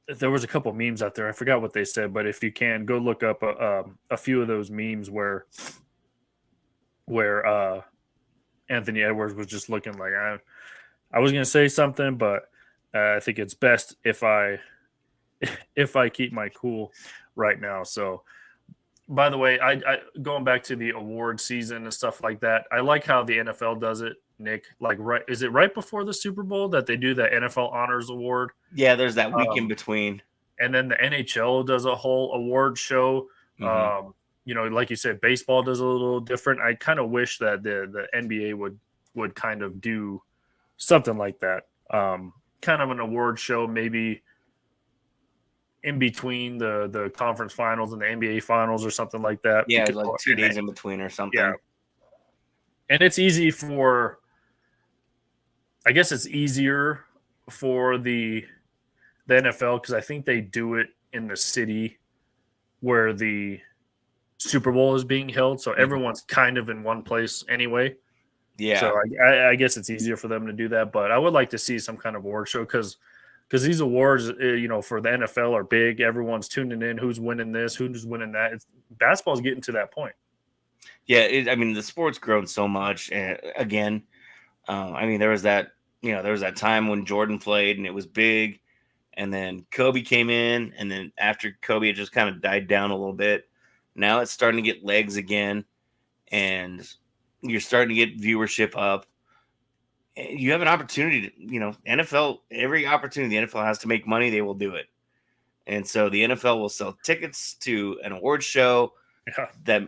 there was a couple memes out there. I forgot what they said, but if you can go look up a few of those memes where Anthony Edwards was just looking like, I was going to say something, but I think it's best if I keep my cool right now. So, by the way, I going back to the award season and stuff like that, I like how the NFL does it, Nick. Like, is it right before the Super Bowl that they do the NFL Honors Award? Yeah, there's that week in between. And then the NHL does a whole award show. Mm-hmm. Like you said, baseball does a little different. I kind of wish that the NBA would kind of do something like that. Kind of an award show, maybe in between the conference finals and the NBA finals or something like that. Yeah, like 2 days in between or something. Yeah. And it's easy I guess it's easier for the NFL because I think they do it in the city where the Super Bowl is being held. So everyone's kind of in one place anyway. Yeah. So I guess it's easier for them to do that. But I would like to see some kind of award show because these awards, for the NFL are big. Everyone's tuning in. Who's winning this? Who's winning that? Basketball's getting to that point. Yeah. The sport's grown so much. And again, there was that time when Jordan played and it was big. And then Kobe came in. And then after Kobe, it just kind of died down a little bit. Now it's starting to get legs again. And you're starting to get viewership up. You have an opportunity to, NFL, every opportunity the NFL has to make money, they will do it. And so the NFL will sell tickets to an award show that,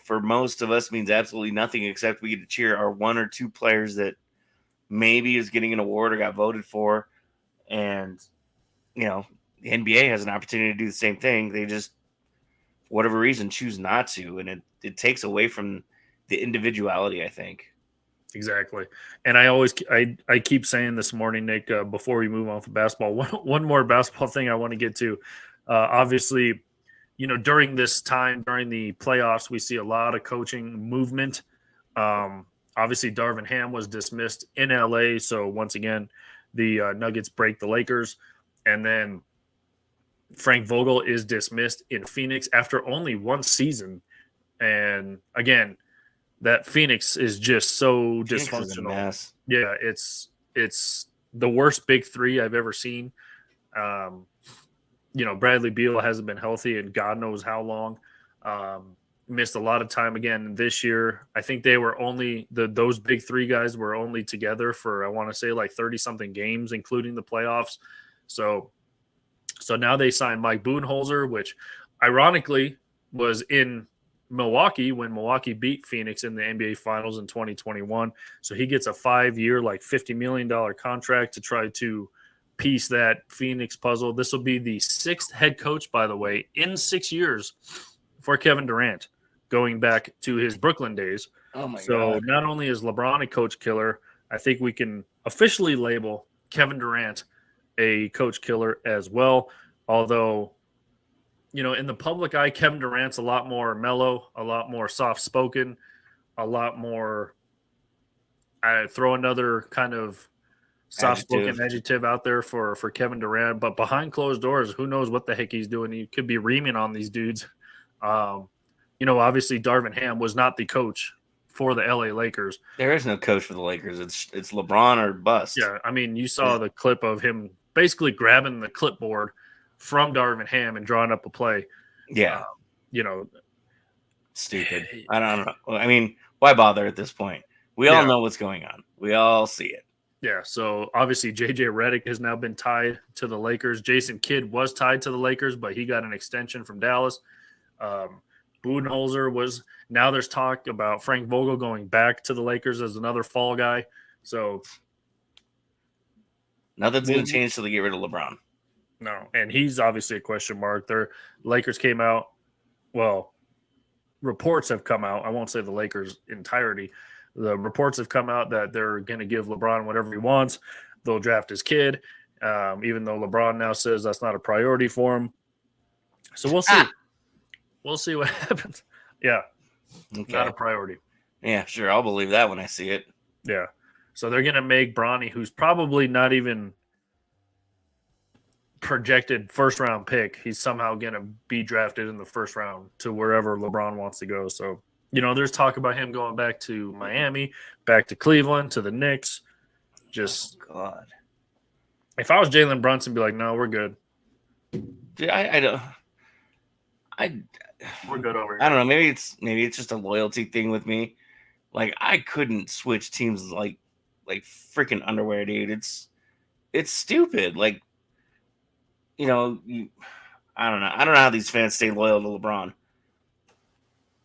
for most of us means absolutely nothing except we get to cheer our 1 or 2 players that maybe is getting an award or got voted for. And, the NBA has an opportunity to do the same thing. They just, for whatever reason, choose not to. And it takes away from the individuality, I think. Exactly. And I keep saying this morning, Nick, before we move on from basketball, one more basketball thing I want to get to. Obviously, during this time, during the playoffs, we see a lot of coaching movement. Obviously, Darvin Ham was dismissed in LA. So once again, the Nuggets break the Lakers. And then Frank Vogel is dismissed in Phoenix after only 1 season. And again, that Phoenix is just so dysfunctional. Yeah, it's the worst big three I've ever seen. Bradley Beal hasn't been healthy and God knows how long. Missed a lot of time again this year. I think they were only those big three guys were only together for, I want to say, like 30 something games, including the playoffs. So So now they signed Mike Budenholzer, which ironically was in Milwaukee when Milwaukee beat Phoenix in the NBA Finals in 2021. So he gets a 5-year, like $50 million contract to try to piece that Phoenix puzzle. This will be the 6th head coach, by the way, in 6 years for Kevin Durant, going back to his Brooklyn days. Oh my So God. not only is LeBron a coach killer, I think we can officially label Kevin Durant a coach killer as well. Although, in the public eye, Kevin Durant's a lot more mellow, a lot more soft spoken, a lot more. I throw another kind of soft spoken adjective out there for Kevin Durant, but behind closed doors, who knows what the heck he's doing? He could be reaming on these dudes. Obviously Darvin Ham was not the coach for the LA Lakers. There is no coach for the Lakers. It's LeBron or bust. Yeah, I mean, you saw the clip of him basically grabbing the clipboard from Darvin Ham and drawing up a play. Yeah. Stupid. I don't know. I mean, why bother at this point? We all know what's going on. We all see it. Yeah, so obviously JJ Redick has now been tied to the Lakers. Jason Kidd was tied to the Lakers, but he got an extension from Dallas. Budenholzer was – now there's talk about Frank Vogel going back to the Lakers as another fall guy. So nothing's going to change till they get rid of LeBron. No, and he's obviously a question mark. Their Lakers came out – well, reports have come out. I won't say the Lakers' entirety. The reports have come out that they're going to give LeBron whatever he wants. They'll draft his kid, even though LeBron now says that's not a priority for him. So we'll see. We'll see what happens. Yeah, okay. Not a priority. Yeah, sure. I'll believe that when I see it. Yeah. So they're going to make Bronny, who's probably not even projected first-round pick, he's somehow going to be drafted in the first round to wherever LeBron wants to go. So, there's talk about him going back to Miami, back to Cleveland, to the Knicks. Just, God. If I was Jalen Brunson, I'd be like, no, we're good. Dude, I don't. We're good over here. I don't know. Maybe it's just a loyalty thing with me. Like, I couldn't switch teams like freaking underwear, dude. It's stupid. Like, I don't know. I don't know how these fans stay loyal to LeBron.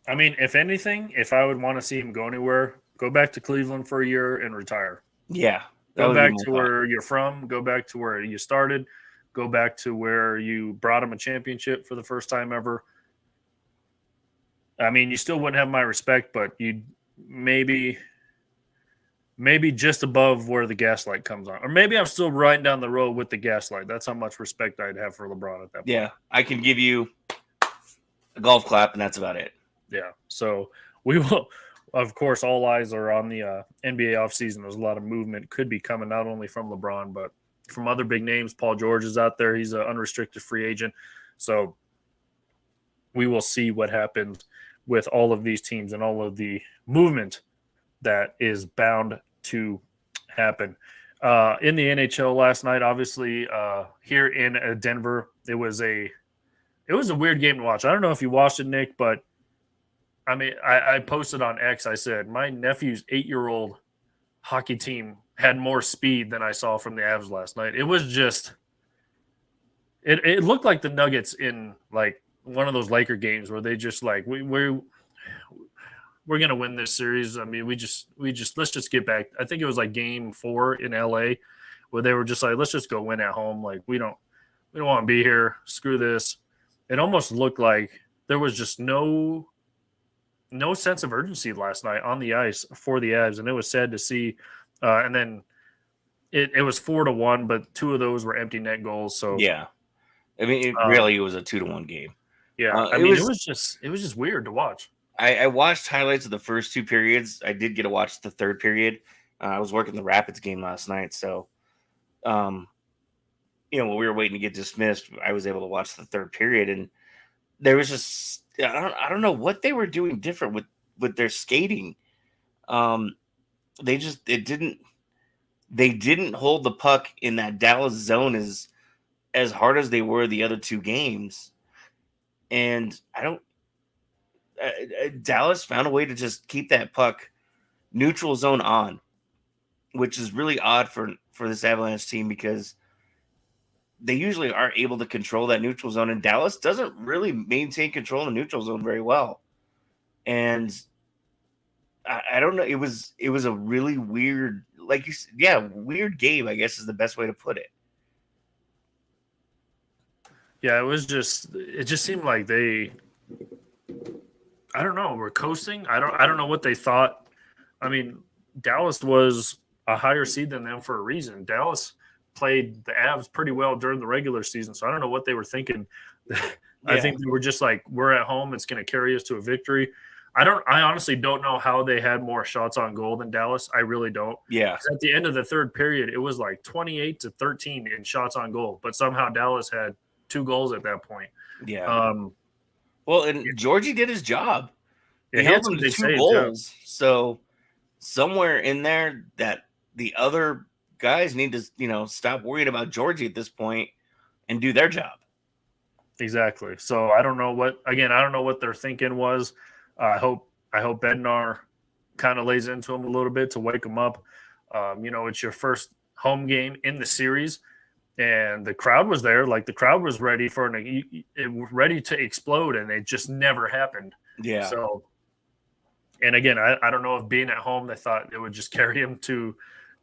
I mean, if anything, if I would want to see him go anywhere, go back to Cleveland for a year and retire. Yeah. Go back to where you're from. Go back to where you started. Go back to where you brought him a championship for the first time ever. I mean, you still wouldn't have my respect, but you'd maybe just above where the gaslight comes on. Or maybe I'm still riding down the road with the gaslight. That's how much respect I'd have for LeBron at that point. Yeah, I can give you a golf clap, and that's about it. Yeah, so we will, of course, all eyes are on the NBA offseason. There's a lot of movement could be coming not only from LeBron, but from other big names. Paul George is out there. He's an unrestricted free agent. So we will see what happens with all of these teams and all of the movement that is bound to happen. In the NHL last night, obviously, here in Denver, it was a weird game to watch. I don't know if you watched it, Nick, but I mean, I posted on X. I said my nephew's 8-year-old hockey team had more speed than I saw from the Avs last night. It was just it looked like the Nuggets in like one of those Laker games where they just like we're gonna win this series. I mean, we just let's just get back. I think it was like game 4 in LA where they were just like, let's just go win at home. Like we don't want to be here. Screw this. It almost looked like there was just no sense of urgency last night on the ice for the Avs, and it was sad to see. And then it was 4-1, but 2 of those were empty net goals. So yeah, I mean, it really was a 2-1 game. Yeah, I mean, it was just weird to watch. I watched highlights of the first 2 periods. I did get to watch the third period. I was working the Rapids game last night, so when we were waiting to get dismissed, I was able to watch the third period, and there was just I don't know what they were doing different with their skating. They didn't hold the puck in that Dallas zone as hard as they were the other 2 games, and Dallas found a way to just keep that puck neutral zone on, which is really odd for this Avalanche team because they usually are able to control that neutral zone, and Dallas doesn't really maintain control in the neutral zone very well. And I don't know. It was a really weird, like you said, weird game, I guess is the best way to put it. Yeah, it just seemed like they, I don't know, were coasting. I don't know what they thought. I mean, Dallas was a higher seed than them for a reason. Dallas played the Avs pretty well during the regular season, so I don't know what they were thinking. I think they were just like, we're at home, it's going to carry us to a victory. I honestly don't know how they had more shots on goal than Dallas. I really don't. Yeah. At the end of the third period, it was like 28-13 in shots on goal, but somehow Dallas had 2 goals at that point. Yeah. Well, and Georgie did his job. Yeah, he held them to 2 goals. Yeah. So somewhere in there that the other guys need to, stop worrying about Georgie at this point and do their job. Exactly. So I don't know what their thinking was. I hope Bednar kind of lays into him a little bit to wake him up. It's your first home game in the series, and the crowd was there. Like, the crowd was ready ready to explode, and it just never happened. Yeah. So, and again, I don't know if being at home, they thought it would just carry him to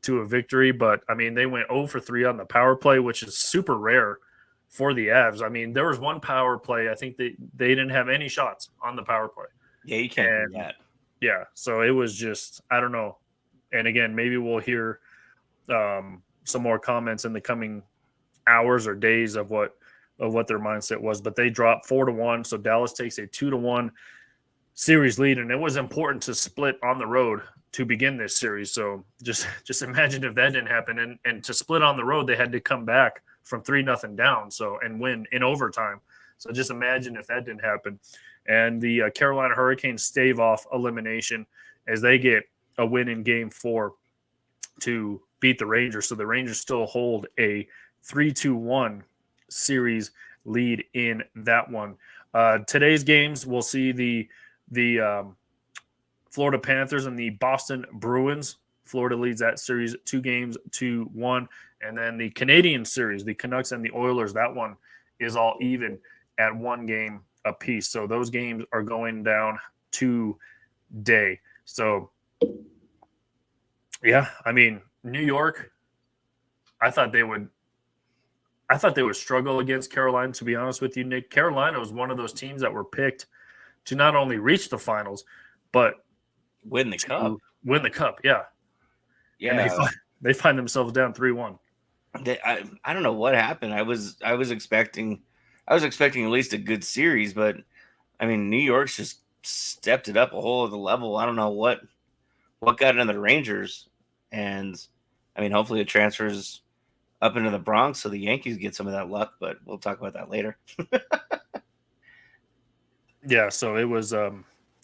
a victory, but I mean, they went 0 for 3 on the power play, which is super rare for the Avs. I mean, there was one power play. I think they didn't have any shots on the power play. Yeah, you can't do that. Yeah, so it was just, I don't know. And again, maybe we'll hear some more comments in the coming hours or days of what their mindset was. But they dropped 4-1, so Dallas takes a 2-1 series lead, and it was important to split on the road to begin this series. So just imagine if that didn't happen, and to split on the road, they had to come back from 3-0 down, and win in overtime. So just imagine if that didn't happen. And the Carolina Hurricanes stave off elimination as they get a win in Game 4 to beat the Rangers. So the Rangers still hold a 3-1 series lead in that one. Today's games, we'll see the Florida Panthers and the Boston Bruins. Florida leads that series 2-1. And then the Canadian series, the Canucks and the Oilers, that one is all even at 1 game apiece. So those games are going down today. So, yeah, I mean, New York, I thought they would struggle against Carolina, to be honest with you, Nick. Carolina was one of those teams that were picked to not only reach the finals, but win the cup. Win the cup, yeah. Yeah. And they find themselves down 3-1. I don't know what happened. I was expecting at least a good series, but I mean, New York's just stepped it up a whole other level. I don't know what got into the Rangers, and I mean, hopefully it transfers up into the Bronx so the Yankees get some of that luck, but we'll talk about that later. Yeah, so it was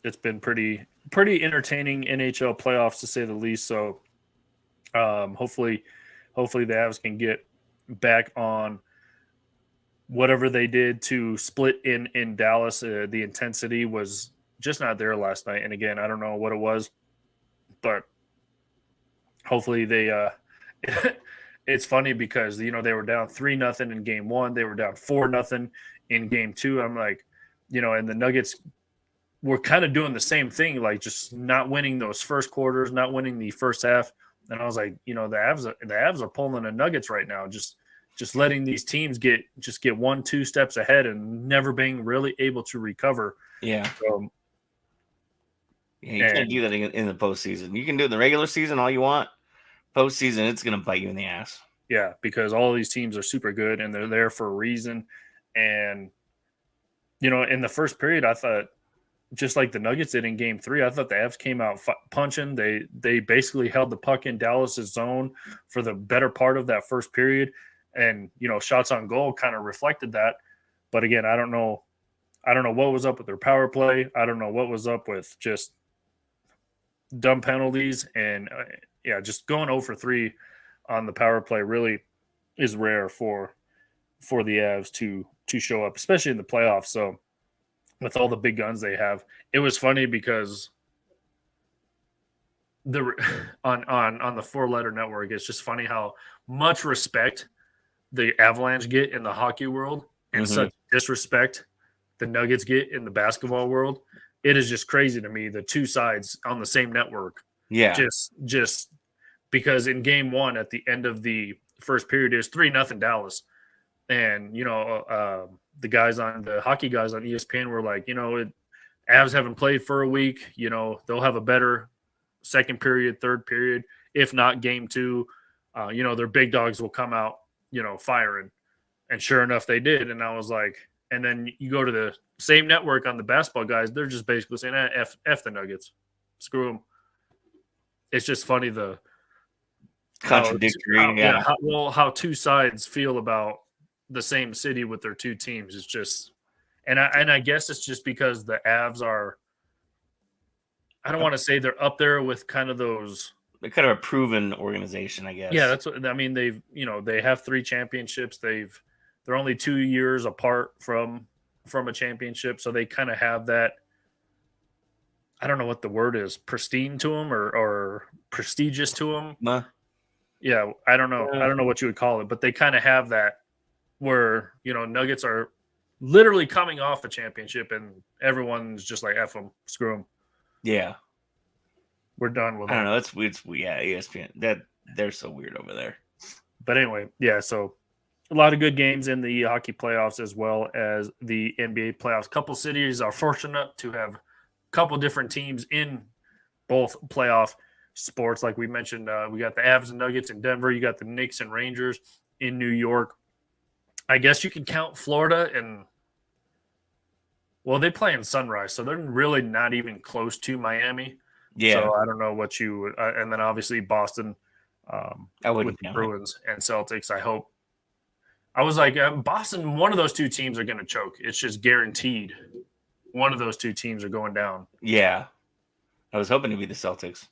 it's been pretty entertaining NHL playoffs, to say the least. So hopefully the Avs can get back on whatever they did to split in Dallas. The intensity was just not there last night. And again, I don't know what it was, but hopefully they it's funny because, they were down 3-0 in Game 1. They were down 4-0 in Game 2. I'm like, and the Nuggets were kind of doing the same thing, like just not winning those first quarters, not winning the first half. And I was like, the Avs are pulling the Nuggets right now, just letting these teams get 1-2 steps ahead and never being really able to recover. Yeah. You can't do that in the postseason. You can do it in the regular season all you want. Postseason, it's going to bite you in the ass. Yeah, because all these teams are super good and they're there for a reason. And, in the first period, I thought, just like the Nuggets did in Game 3, I thought the Avs came out punching. They basically held the puck in Dallas's zone for the better part of that first period. And, shots on goal kind of reflected that. But again, I don't know what was up with their power play. I don't know what was up with just dumb penalties. And, just going 0 for 3 on the power play really is rare for the Avs to show up, especially in the playoffs. So with all the big guns they have, it was funny because on the 4-letter network, it's just funny how much respect the Avalanche get in the hockey world and such disrespect the Nuggets get in the basketball world, it is just crazy to me, the two sides on the same network. Yeah. Just because in game one at the end of the first period, it was 3-0 Dallas. And, the guys on the hockey guys on ESPN were like, Avs haven't played for a week. They'll have a better second period, third period. If not game two, their big dogs will come out, firing. And sure enough, they did. And I was like, and then you go to the same network on the basketball guys, they're just basically saying, F the Nuggets. Screw them. It's just funny contradictory. How two sides feel about the same city with their two teams. It's just, and I guess it's just because the Avs are, I don't want to say they're up there with kind of those. They're kind of a proven organization, I guess. Yeah, that's what I mean. They have 3 championships. They're only 2 years apart from a championship, so they kind of have that. I don't know what the word is, pristine to them or prestigious to them. Yeah, I don't know. I don't know what you would call it, but they kind of have that where Nuggets are literally coming off a championship, and everyone's just like F them, screw them. Yeah. We're done with them. I don't know. It's weird. Yeah, ESPN. They're so weird over there. But anyway, yeah, so a lot of good games in the hockey playoffs as well as the NBA playoffs. A couple cities are fortunate to have a couple different teams in both playoff sports. Like we mentioned, we got the Avs and Nuggets in Denver. You got the Knicks and Rangers in New York. I guess you can count Florida and they play in Sunrise, so they're really not even close to Miami. Yeah. So I don't know what you would, and then obviously Boston with the Bruins and Celtics. I was like, Boston, one of those two teams are going to choke. It's just guaranteed. One of those two teams are going down. Yeah. I was hoping to be the Celtics.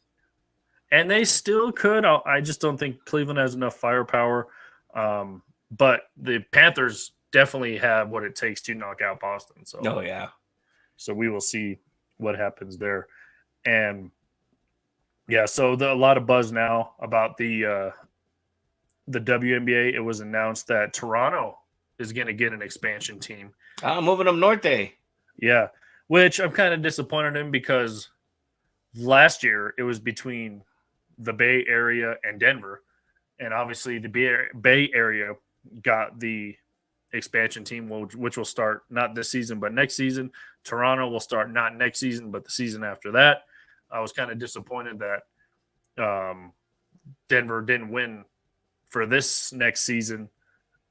And they still could. I just don't think Cleveland has enough firepower. But the Panthers definitely have what it takes to knock out Boston. So, So we will see what happens there. And, yeah, so a lot of buzz now about the WNBA. It was announced that Toronto is going to get an expansion team. Moving them north, eh? Yeah, which I'm kind of disappointed in because last year it was between the Bay Area and Denver. And obviously the Bay Area got the expansion team, which will start not this season, but next season. Toronto will start not next season, but the season after that. I was kind of disappointed that Denver didn't win for this next season,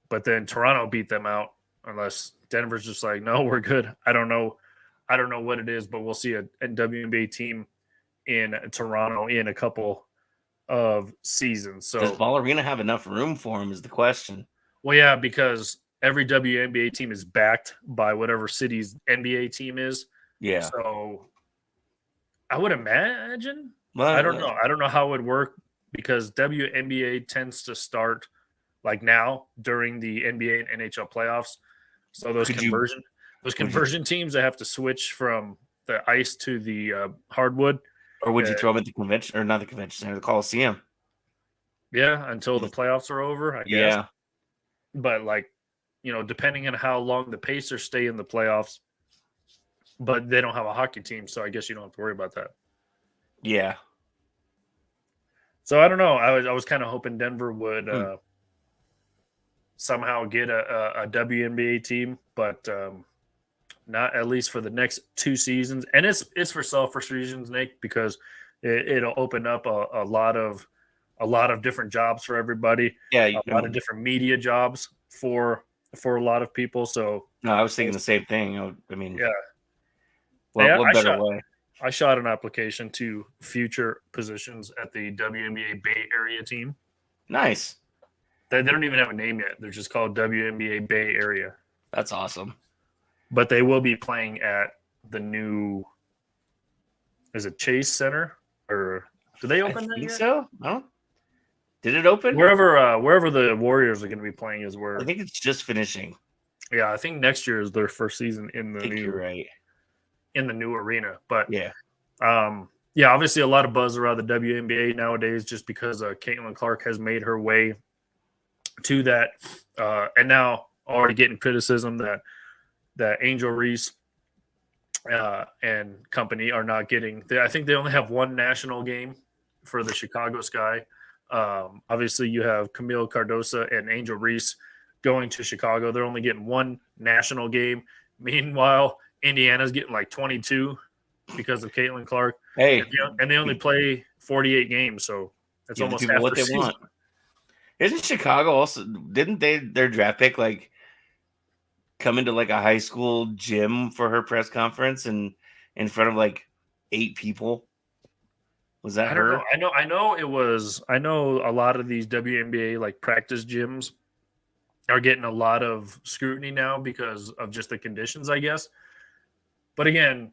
but then Toronto beat them out. Unless Denver's just like, no, we're good. I don't know what it is, but we'll see a WNBA team in Toronto in a couple of seasons. So does Ball Arena have enough room for him is the question. Well, yeah, because every WNBA team is backed by whatever city's NBA team is. Yeah. So I would imagine. Well, I don't know. I don't know how it would work because WNBA tends to start like now during the NBA and NHL playoffs. So those conversion teams that have to switch from the ice to the hardwood. Or would you throw them at the convention, or not the convention center, the Coliseum? Yeah, until the playoffs are over, I guess. Yeah. But depending on how long the Pacers stay in the playoffs, but they don't have a hockey team, so I guess you don't have to worry about that. Yeah. So I don't know. I was kind of hoping Denver would somehow get a WNBA team, but not at least for the next 2 seasons. And it's for selfish reasons, Nick, because it'll open up a lot of different jobs for everybody. Yeah, a lot of different media jobs for a lot of people. So no, I was thinking the same thing. I mean, yeah. What better way? I shot an application to future positions at the WNBA Bay Area team. Nice. They don't even have a name yet. They're just called WNBA Bay Area. That's awesome. But they will be playing at the new, is it Chase Center? Or do they open that yet? So? No. Did it open? Wherever the Warriors are going to be playing is where. I think it's just finishing. Yeah, I think next year is their first season in the new. You're right. In the new arena, but yeah, obviously a lot of buzz around the WNBA nowadays, just because Caitlin Clark has made her way to that, and now already getting criticism that Angel Reese and company are not getting. I think they only have one national game for the Chicago Sky. Obviously, you have Camille Cardosa and Angel Reese going to Chicago. They're only getting one national game. Meanwhile, Indiana's getting like 22 because of Caitlin Clark. Hey, and they only play 48 games, so that's give the almost people half what their they season. want. Isn't Chicago also? Didn't their draft pick like come into like a high school gym for her press conference and in front of like 8 people? Was that I don't her? know. I know it was. I know a lot of these WNBA like practice gyms are getting a lot of scrutiny now because of just the conditions, I guess. But again,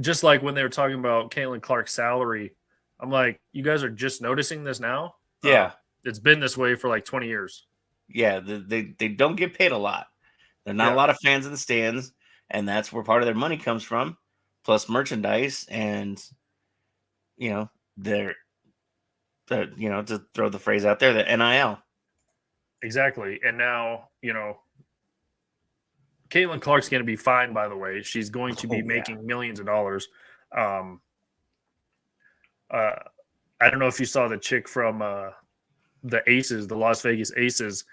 just like when they were talking about Caitlin Clark's salary, I'm like, you guys are just noticing this now? Yeah, It's been this way for like 20 years. yeah. They don't get paid a lot. There's not a Yeah, lot of fans in the stands, and that's where part of their money comes from, plus merchandise and you know their to throw the phrase out there, the NIL. exactly. And now, Caitlin Clark's going to be fine, by the way. She's going to be Oh yeah, making millions of dollars. Um, uh, I don't know if you saw the chick from the Aces, the Las Vegas Aces.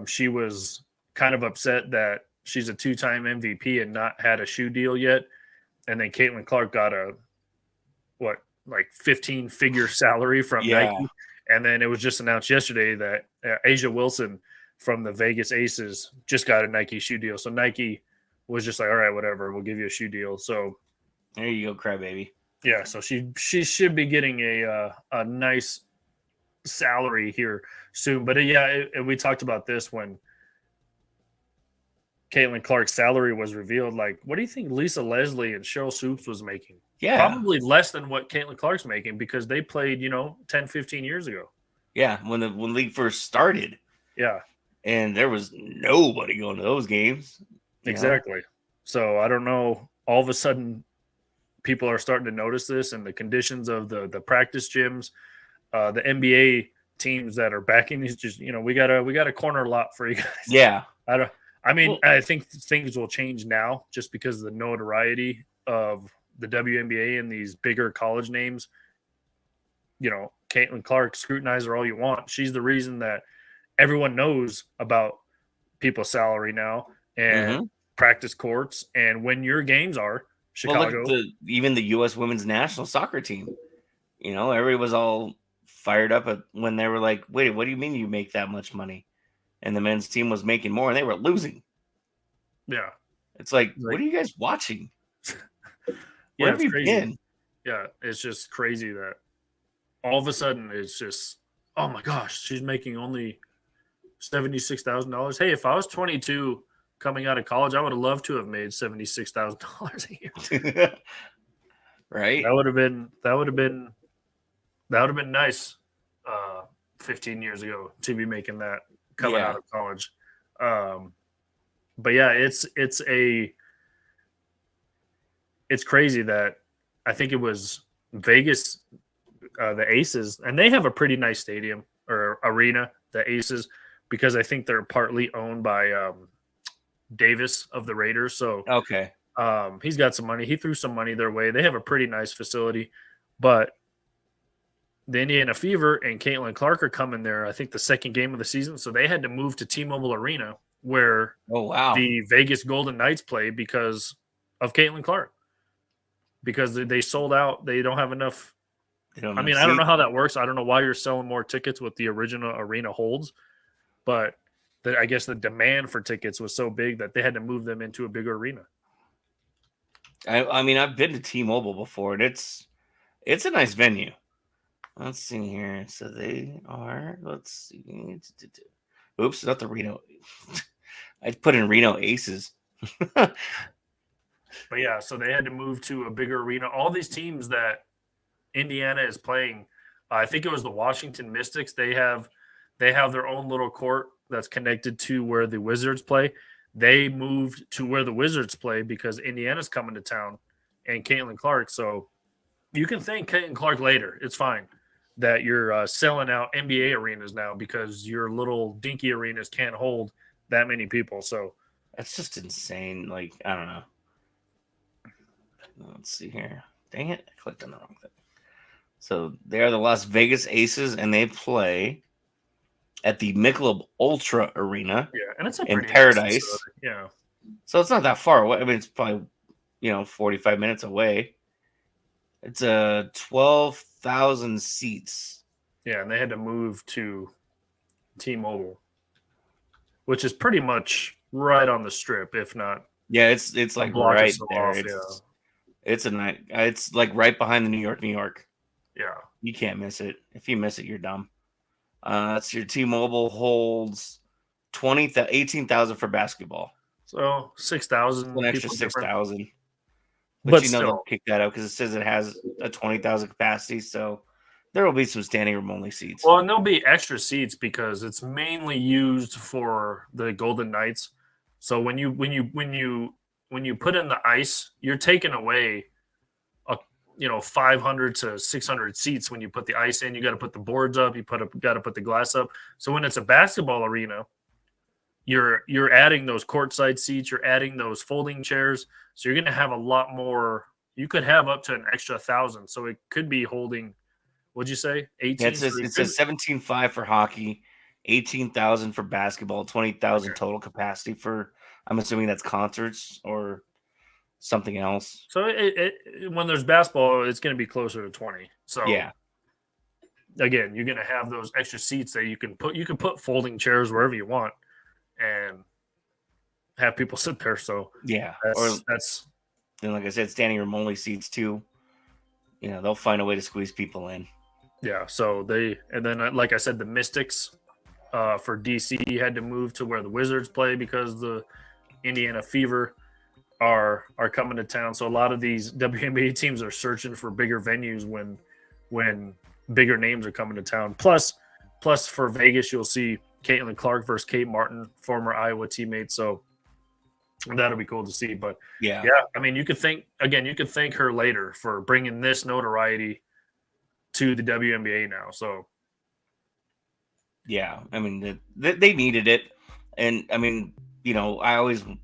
She was kind of upset that she's a 2-time MVP and not had a shoe deal yet. And then Caitlin Clark got a, what, like 15-figure salary from yeah. Nike. And then it was just announced yesterday that Asia Wilson from the Vegas Aces just got a Nike shoe deal. So Nike was just like, all right, whatever, we'll give you a shoe deal. So There you go, crybaby. yeah, so she should be getting a nice salary here soon. But we talked about this when Caitlin Clark's salary was revealed. Like, what do you think Lisa Leslie and Cheryl Swoops was making? Yeah, Probably less than what Caitlin Clark's making because they played, 10, 15 years ago. yeah. When league first started, Yeah, and there was nobody going to those games. exactly. So I don't know. All of a sudden, people are starting to notice this, and the conditions of the practice gyms, the NBA teams that are backing these. Just we got a corner lot for you guys. Yeah. I think things will change now just because of the notoriety of the WNBA and these bigger college names. Caitlin Clark, scrutinize her all you want. She's the reason that everyone knows about people's salary now and practice courts and when your games are. Chicago. Well, look at even the U.S. women's national soccer team. Everybody was all fired up when they were like, wait, what do you mean you make that much money? And the men's team was making more and they were losing. Yeah. It's like what are you guys watching? Where have you crazy. Been? Yeah, it's just crazy that all of a sudden it's just, oh my gosh, she's making only $76,000. Hey, if I was 22 coming out of college, I would have loved to have made $76,000 a year. Right? That would have been nice 15 years ago to be making that coming out of college. But yeah, it's crazy that I think it was Vegas, the Aces, and they have a pretty nice stadium or arena, the Aces, because I think they're partly owned by Davis of the Raiders. So okay, he's got some money. He threw some money their way. They have a pretty nice facility, but the Indiana Fever and Caitlin Clark are coming there, I think, the second game of the season. So they had to move to T-Mobile Arena where the Vegas Golden Knights play because of Caitlin Clark. Because they sold out. They don't have enough. I don't know how that works. I don't know why you're selling more tickets with the original arena holds. But I guess the demand for tickets was so big that they had to move them into a bigger arena. I've been to T-Mobile before, and it's a nice venue. Let's see here. So they are. Let's see. Oops, not the Reno. I put in Reno Aces. But yeah, so they had to move to a bigger arena. All these teams that Indiana is playing, I think it was the Washington Mystics. They have their own little court that's connected to where the Wizards play. They moved to where the Wizards play because Indiana's coming to town and Caitlin Clark. So you can thank Caitlin Clark later. It's fine. that you're selling out NBA arenas now because your little dinky arenas can't hold that many people. So That's just insane. Like, I don't know. Let's see here. Dang it. I clicked on the wrong thing. So they are the Las Vegas Aces, and they play at the Michelob Ultra Arena yeah, and it's a in pretty nice Paradise. facility. Yeah. So it's not that far away. I mean, it's probably, 45 minutes away. It's 12,000 seats. Yeah, and they had to move to T-Mobile, which is pretty much right on the strip, if not Yeah, it's a like block or right so there. off. It's a night. It's like right behind the New York. Yeah. You can't miss it. If you miss it, you're dumb. That's your T-Mobile holds 18,000 for basketball. So 6,000 An extra people different. 6,000. But They'll still, kick that out because it says it has a 20,000 capacity. So there will be some standing room only seats. well, and there'll be extra seats because it's mainly used for the Golden Knights. So when you put in the ice, you're taking away 500 to 600 seats when you put the ice in. You got to put the boards up. Got to put the glass up. So when it's a basketball arena, you're adding those courtside seats. You're adding those folding chairs. So you're going to have a lot more. You could have up to an extra 1,000. So it could be holding. What'd you say? 18. Yeah, it says 17.5 for hockey, 18,000 for basketball, 20,000 total capacity for. I'm assuming that's concerts or something else. So when there's basketball, it's going to be closer to 20. So yeah, again, you're going to have those extra seats that you can put folding chairs wherever you want and have people sit there. So yeah, that's then like I said, standing room only seats too. They'll find a way to squeeze people in. Yeah. So like I said, the Mystics for DC had to move to where the Wizards play because the Indiana Fever are coming to town. So a lot of these WNBA teams are searching for bigger venues when bigger names are coming to town. Plus for Vegas, you'll see Caitlin Clark versus Kate Martin, former Iowa teammate. So that'll be cool to see. But yeah, I mean, you could thank her later for bringing this notoriety to the WNBA now. So yeah, I mean, they needed it, and I mean, I always root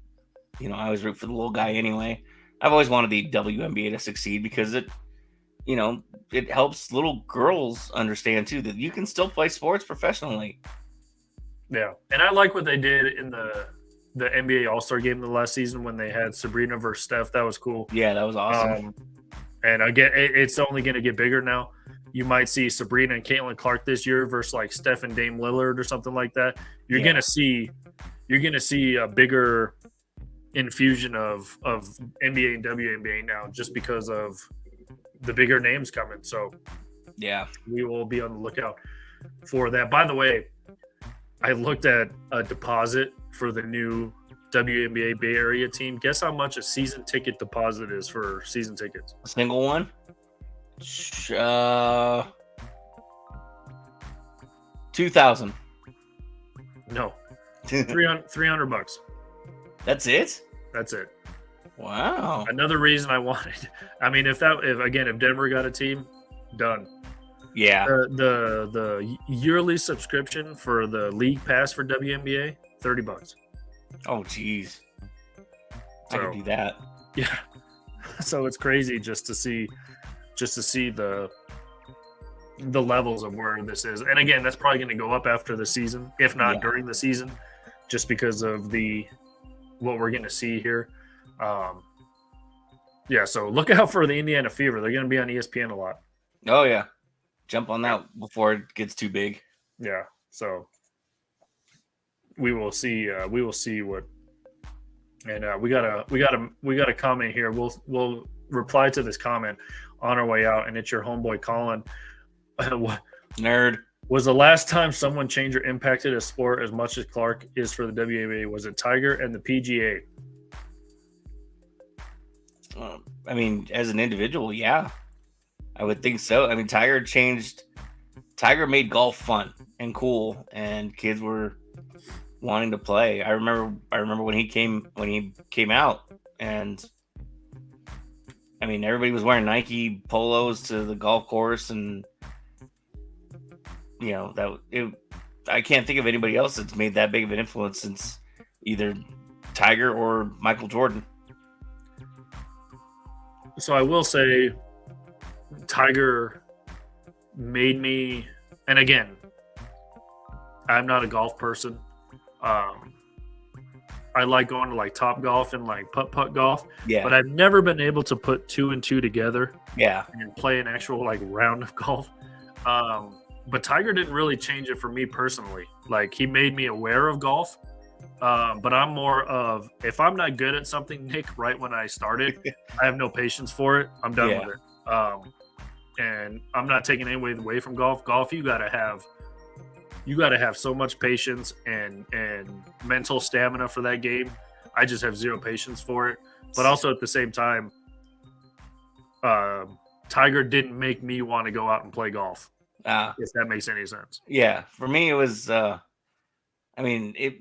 for the little guy anyway. I've always wanted the WNBA to succeed because it helps little girls understand too that you can still play sports professionally. Yeah, and I like what they did in the NBA All-Star game the last season when they had Sabrina versus Steph. That was cool. Yeah, that was awesome. And again, it's only going to get bigger now. You might see Sabrina and Caitlin Clark this year versus like Steph and Dame Lillard or something like that. You're gonna see a bigger infusion of NBA and WNBA now just because of the bigger names coming. So yeah, we will be on the lookout for that. By the way, I looked at a deposit for the new WNBA Bay Area team. Guess how much a season ticket deposit is for season tickets? A single one? 2,000. No. $300. That's it? That's it. Wow. Another reason I wanted. I mean, if Denver got a team, done. Yeah. The yearly subscription for the league pass for WNBA, $30. Oh, geez. I could do that. Yeah. So it's crazy just to see the levels of where this is. And again, that's probably going to go up after the season, if not during the season, just because of what we're going to see here. So look out for the Indiana Fever. They're going to be on ESPN a lot. Oh, yeah. Jump on that before it gets too big. Yeah. So we will see. We will see what. And we got a comment here. We'll reply to this comment on our way out, and it's your homeboy Colin. Nerd. Was the last time someone changed or impacted a sport as much as Clark is for the WNBA? Was it Tiger and the PGA? I mean, as an individual, yeah, I would think so. I mean, Tiger made golf fun and cool, and kids were wanting to play. I remember when he came out, and I mean, everybody was wearing Nike polos to the golf course, and I can't think of anybody else that's made that big of an influence since either Tiger or Michael Jordan. So I will say Tiger made me, and again, I'm not a golf person. I like going to like Top Golf and like putt golf, Yeah. but I've never been able to put 2 and 2 together. Yeah. And play an actual like round of golf. But Tiger didn't really change it for me personally. Like he made me aware of golf. But I'm more of, if I'm not good at something, Nick, right when I started, I have no patience for it. I'm done with it. And I'm not taking any away from golf. Golf, you gotta have so much patience and mental stamina for that game. I just have zero patience for it. But also at the same time, Tiger didn't make me want to go out and play golf. If that makes any sense. Yeah, for me it was. It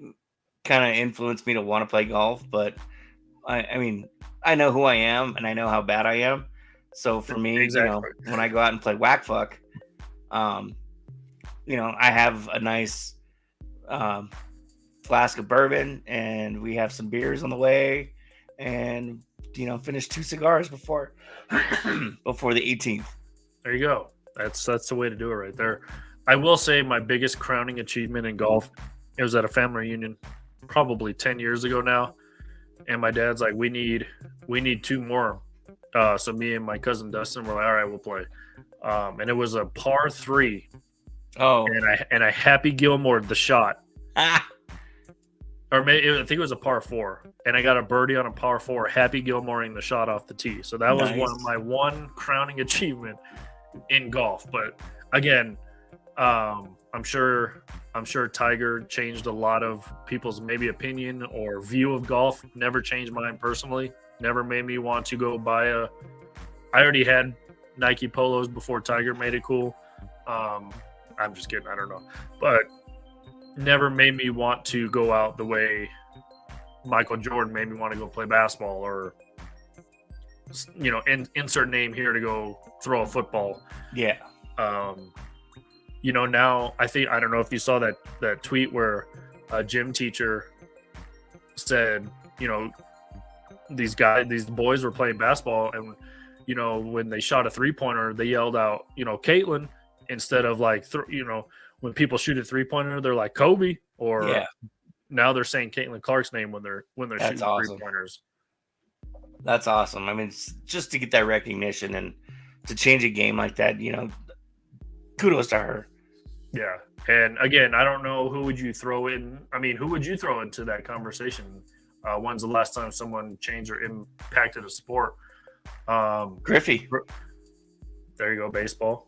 kind of influenced me to want to play golf, but I know who I am and I know how bad I am. So for me, Exactly. When I go out and play whack fuck, I have a nice flask of bourbon and we have some beers on the way, and finish 2 cigars before before the 18th. There you go. That's the way to do it right there. I will say my biggest crowning achievement in golf, it was at a family reunion probably 10 years ago now, and my dad's like, we need 2 more. So me and my cousin Dustin were like, all right, we'll play. And it was a par 3. Oh, and I Happy Gilmore the shot. Or maybe I think it was a par 4, and I got a birdie on a par 4, Happy Gilmoring the shot off the tee. So that was one crowning achievement in golf. But again, I'm sure Tiger changed a lot of people's maybe opinion or view of golf. Never changed mine personally. Never made me want to go buy I already had Nike polos before Tiger made it cool. I'm just kidding. I don't know, but never made me want to go out the way Michael Jordan made me want to go play basketball, or insert name here to go throw a football. Yeah. Now I don't know if you saw that tweet where a gym teacher said, these boys were playing basketball, and when they shot a 3-pointer, they yelled out, Caitlin, instead of like when people shoot a 3-pointer, they're like Kobe, or now they're saying Caitlin Clark's name when they're shooting awesome. 3-pointers. That's awesome. I mean, just to get that recognition and to change a game like that, kudos to her. Yeah. And again, I don't know, who would you throw in? I mean, who would you throw into that conversation? When's the last time someone changed or impacted a sport? Griffey. There you go, baseball.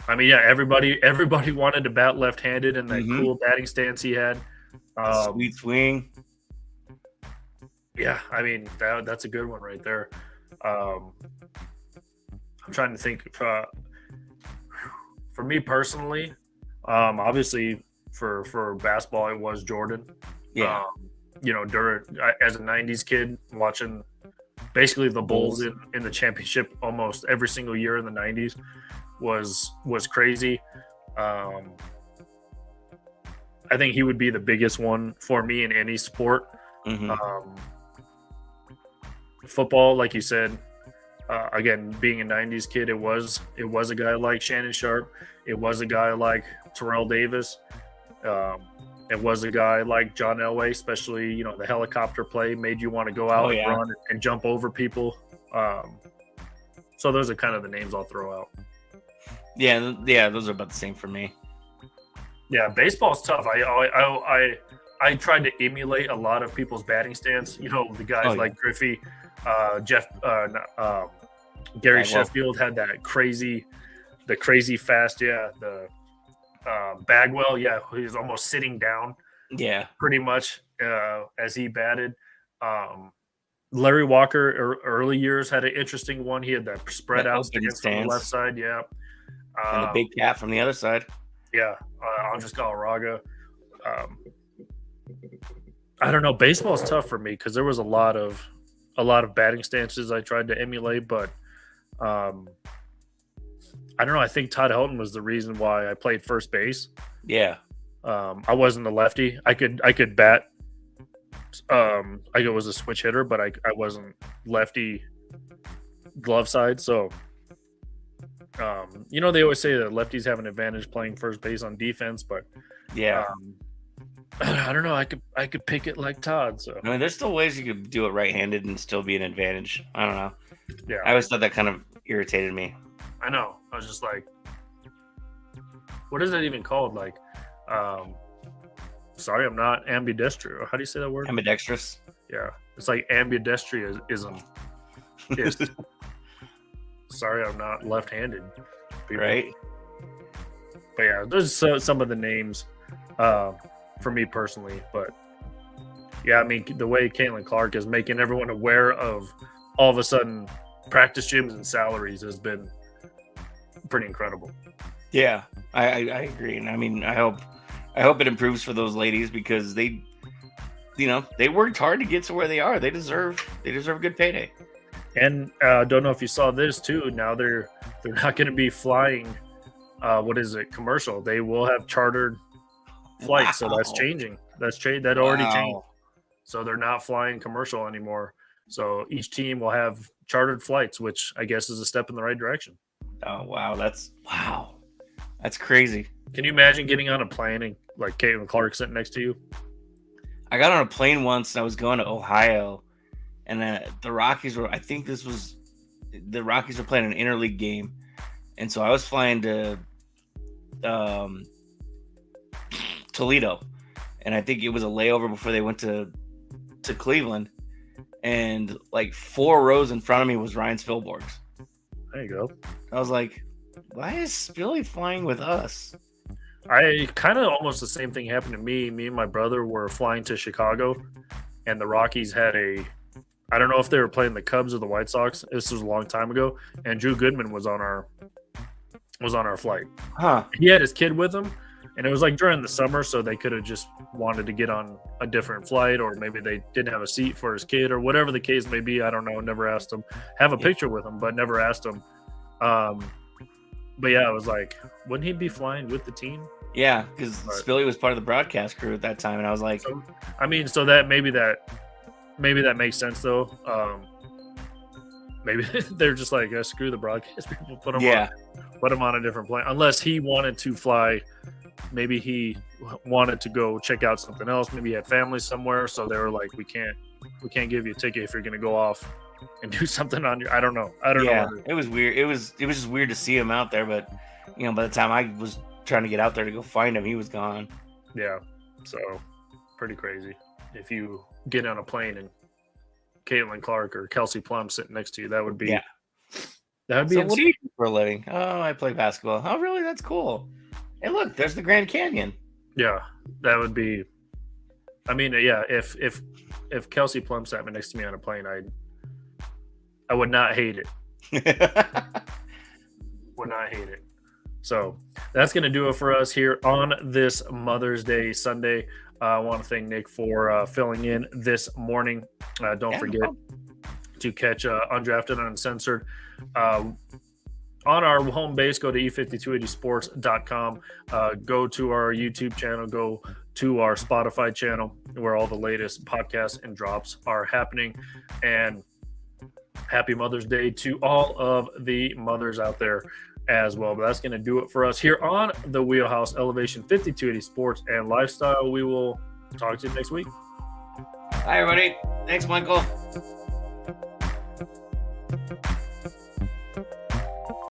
I mean, yeah, everybody wanted to bat left-handed, and that cool batting stance he had. Sweet swing. Yeah, I mean, that's a good one right there. I'm trying to think. For me personally, obviously for basketball, it was Jordan. Yeah. During as a 90s kid, watching basically the Bulls in the championship almost every single year in the 90s was crazy. I think he would be the biggest one for me in any sport. Football, like you said, again, being a 90s kid, it was a guy like Shannon Sharp. It was a guy like Terrell Davis. It was a guy like John Elway, especially, the helicopter play made you want to go out and run and jump over people. So those are kind of the names I'll throw out. Yeah, those are about the same for me. Yeah, baseball's tough. I tried to emulate a lot of people's batting stance. The guys like Griffey, Gary Sheffield had that crazy fast. The Bagwell, he was almost sitting down. Yeah, pretty much as he batted. Larry Walker early years had an interesting one. He had that spread out stance on the left side. Yeah, and the big cat from the other side. Yeah, Andres Galarraga. I don't know. Baseball's tough for me because there was a lot of batting stances I tried to emulate, but I I don't know. I think Todd Helton was the reason why I played first base. Yeah. I wasn't a lefty. I could bat. I was a switch hitter, but I wasn't lefty glove side. So, they always say that lefties have an advantage playing first base on defense, but Yeah. I don't know. I could pick it like Todd. So I mean, there's still ways you could do it right-handed and still be an advantage. I don't know. yeah, I always thought that kind of irritated me. I know. I was just like, what is that even called? Like, sorry, I'm not ambidextrous. How do you say that word? Ambidextrous. Yeah, it's like ambidextrianism. Is sorry, I'm not left-handed. People. Right. But yeah, there's some of the names for me personally. But yeah, I mean, the way Caitlin Clark is making everyone aware of all of a sudden practice gyms and salaries has been pretty incredible. Yeah, I agree, and I mean, I hope it improves for those ladies because they worked hard to get to where they are. They deserve a good payday. And don't know if you saw this too. Now they're not going to be flying. Commercial? They will have chartered flights. Wow. So that's changing. That already changed. So they're not flying commercial anymore. So each team will have chartered flights, which I guess is a step in the right direction. Oh wow, that's crazy. Can you imagine getting on a plane and like Caitlin Clark sitting next to you? I got on a plane once and I was going to Ohio, and the Rockies were. I think the Rockies were playing an interleague game, and so I was flying to Toledo, and I think it was a layover before they went to Cleveland, and like 4 rows in front of me was Ryan Spielborg's. There you go. I was like, why is Spilly flying with us? I kind of almost the same thing happened to me. Me and my brother were flying to Chicago, and the Rockies had I don't know if they were playing the Cubs or the White Sox. This was a long time ago, and Drew Goodman was on our flight. Huh. He had his kid with him, and it was like during the summer, so they could have just wanted to get on a different flight, or maybe they didn't have a seat for his kid, or whatever the case may be. I don't know. Never asked him. Have a picture with him, but never asked him. But yeah, I was like, wouldn't he be flying with the team? Yeah, because Spilly was part of the broadcast crew at that time, and I was like, so that maybe that makes sense though. Maybe they're just like, screw the broadcast people, put him on a different plane. Unless he wanted to fly, maybe he wanted to go check out something else. Maybe he had family somewhere, so they were like, we can't give you a ticket if you're going to go off and do something on your. I don't know. Yeah, it was weird. It was just weird to see him out there, but by the time I was trying to get out there to go find him, he was gone. Yeah, so pretty crazy. If you get on a plane and Caitlin Clark or Kelsey Plum sitting next to you, that would be What do you do for a living? Oh, I play basketball. Oh, really? That's cool. Hey, look, there's the Grand Canyon. Yeah, that would be. I mean, yeah. If Kelsey Plum sat next to me on a plane, I would not hate it. Would not hate it. So that's going to do it for us here on this Mother's Day Sunday. I want to thank Nick for filling in this morning. Don't forget to catch Undrafted and Uncensored on our home base. Go to e5280sports.com. Go to our YouTube channel. Go to our Spotify channel where all the latest podcasts and drops are happening. And happy Mother's Day to all of the mothers out there as well. But that's going to do it for us here on the Wheelhouse Elevation 5280 Sports and Lifestyle. We will talk to you next week. Hi, everybody. Thanks, Michael.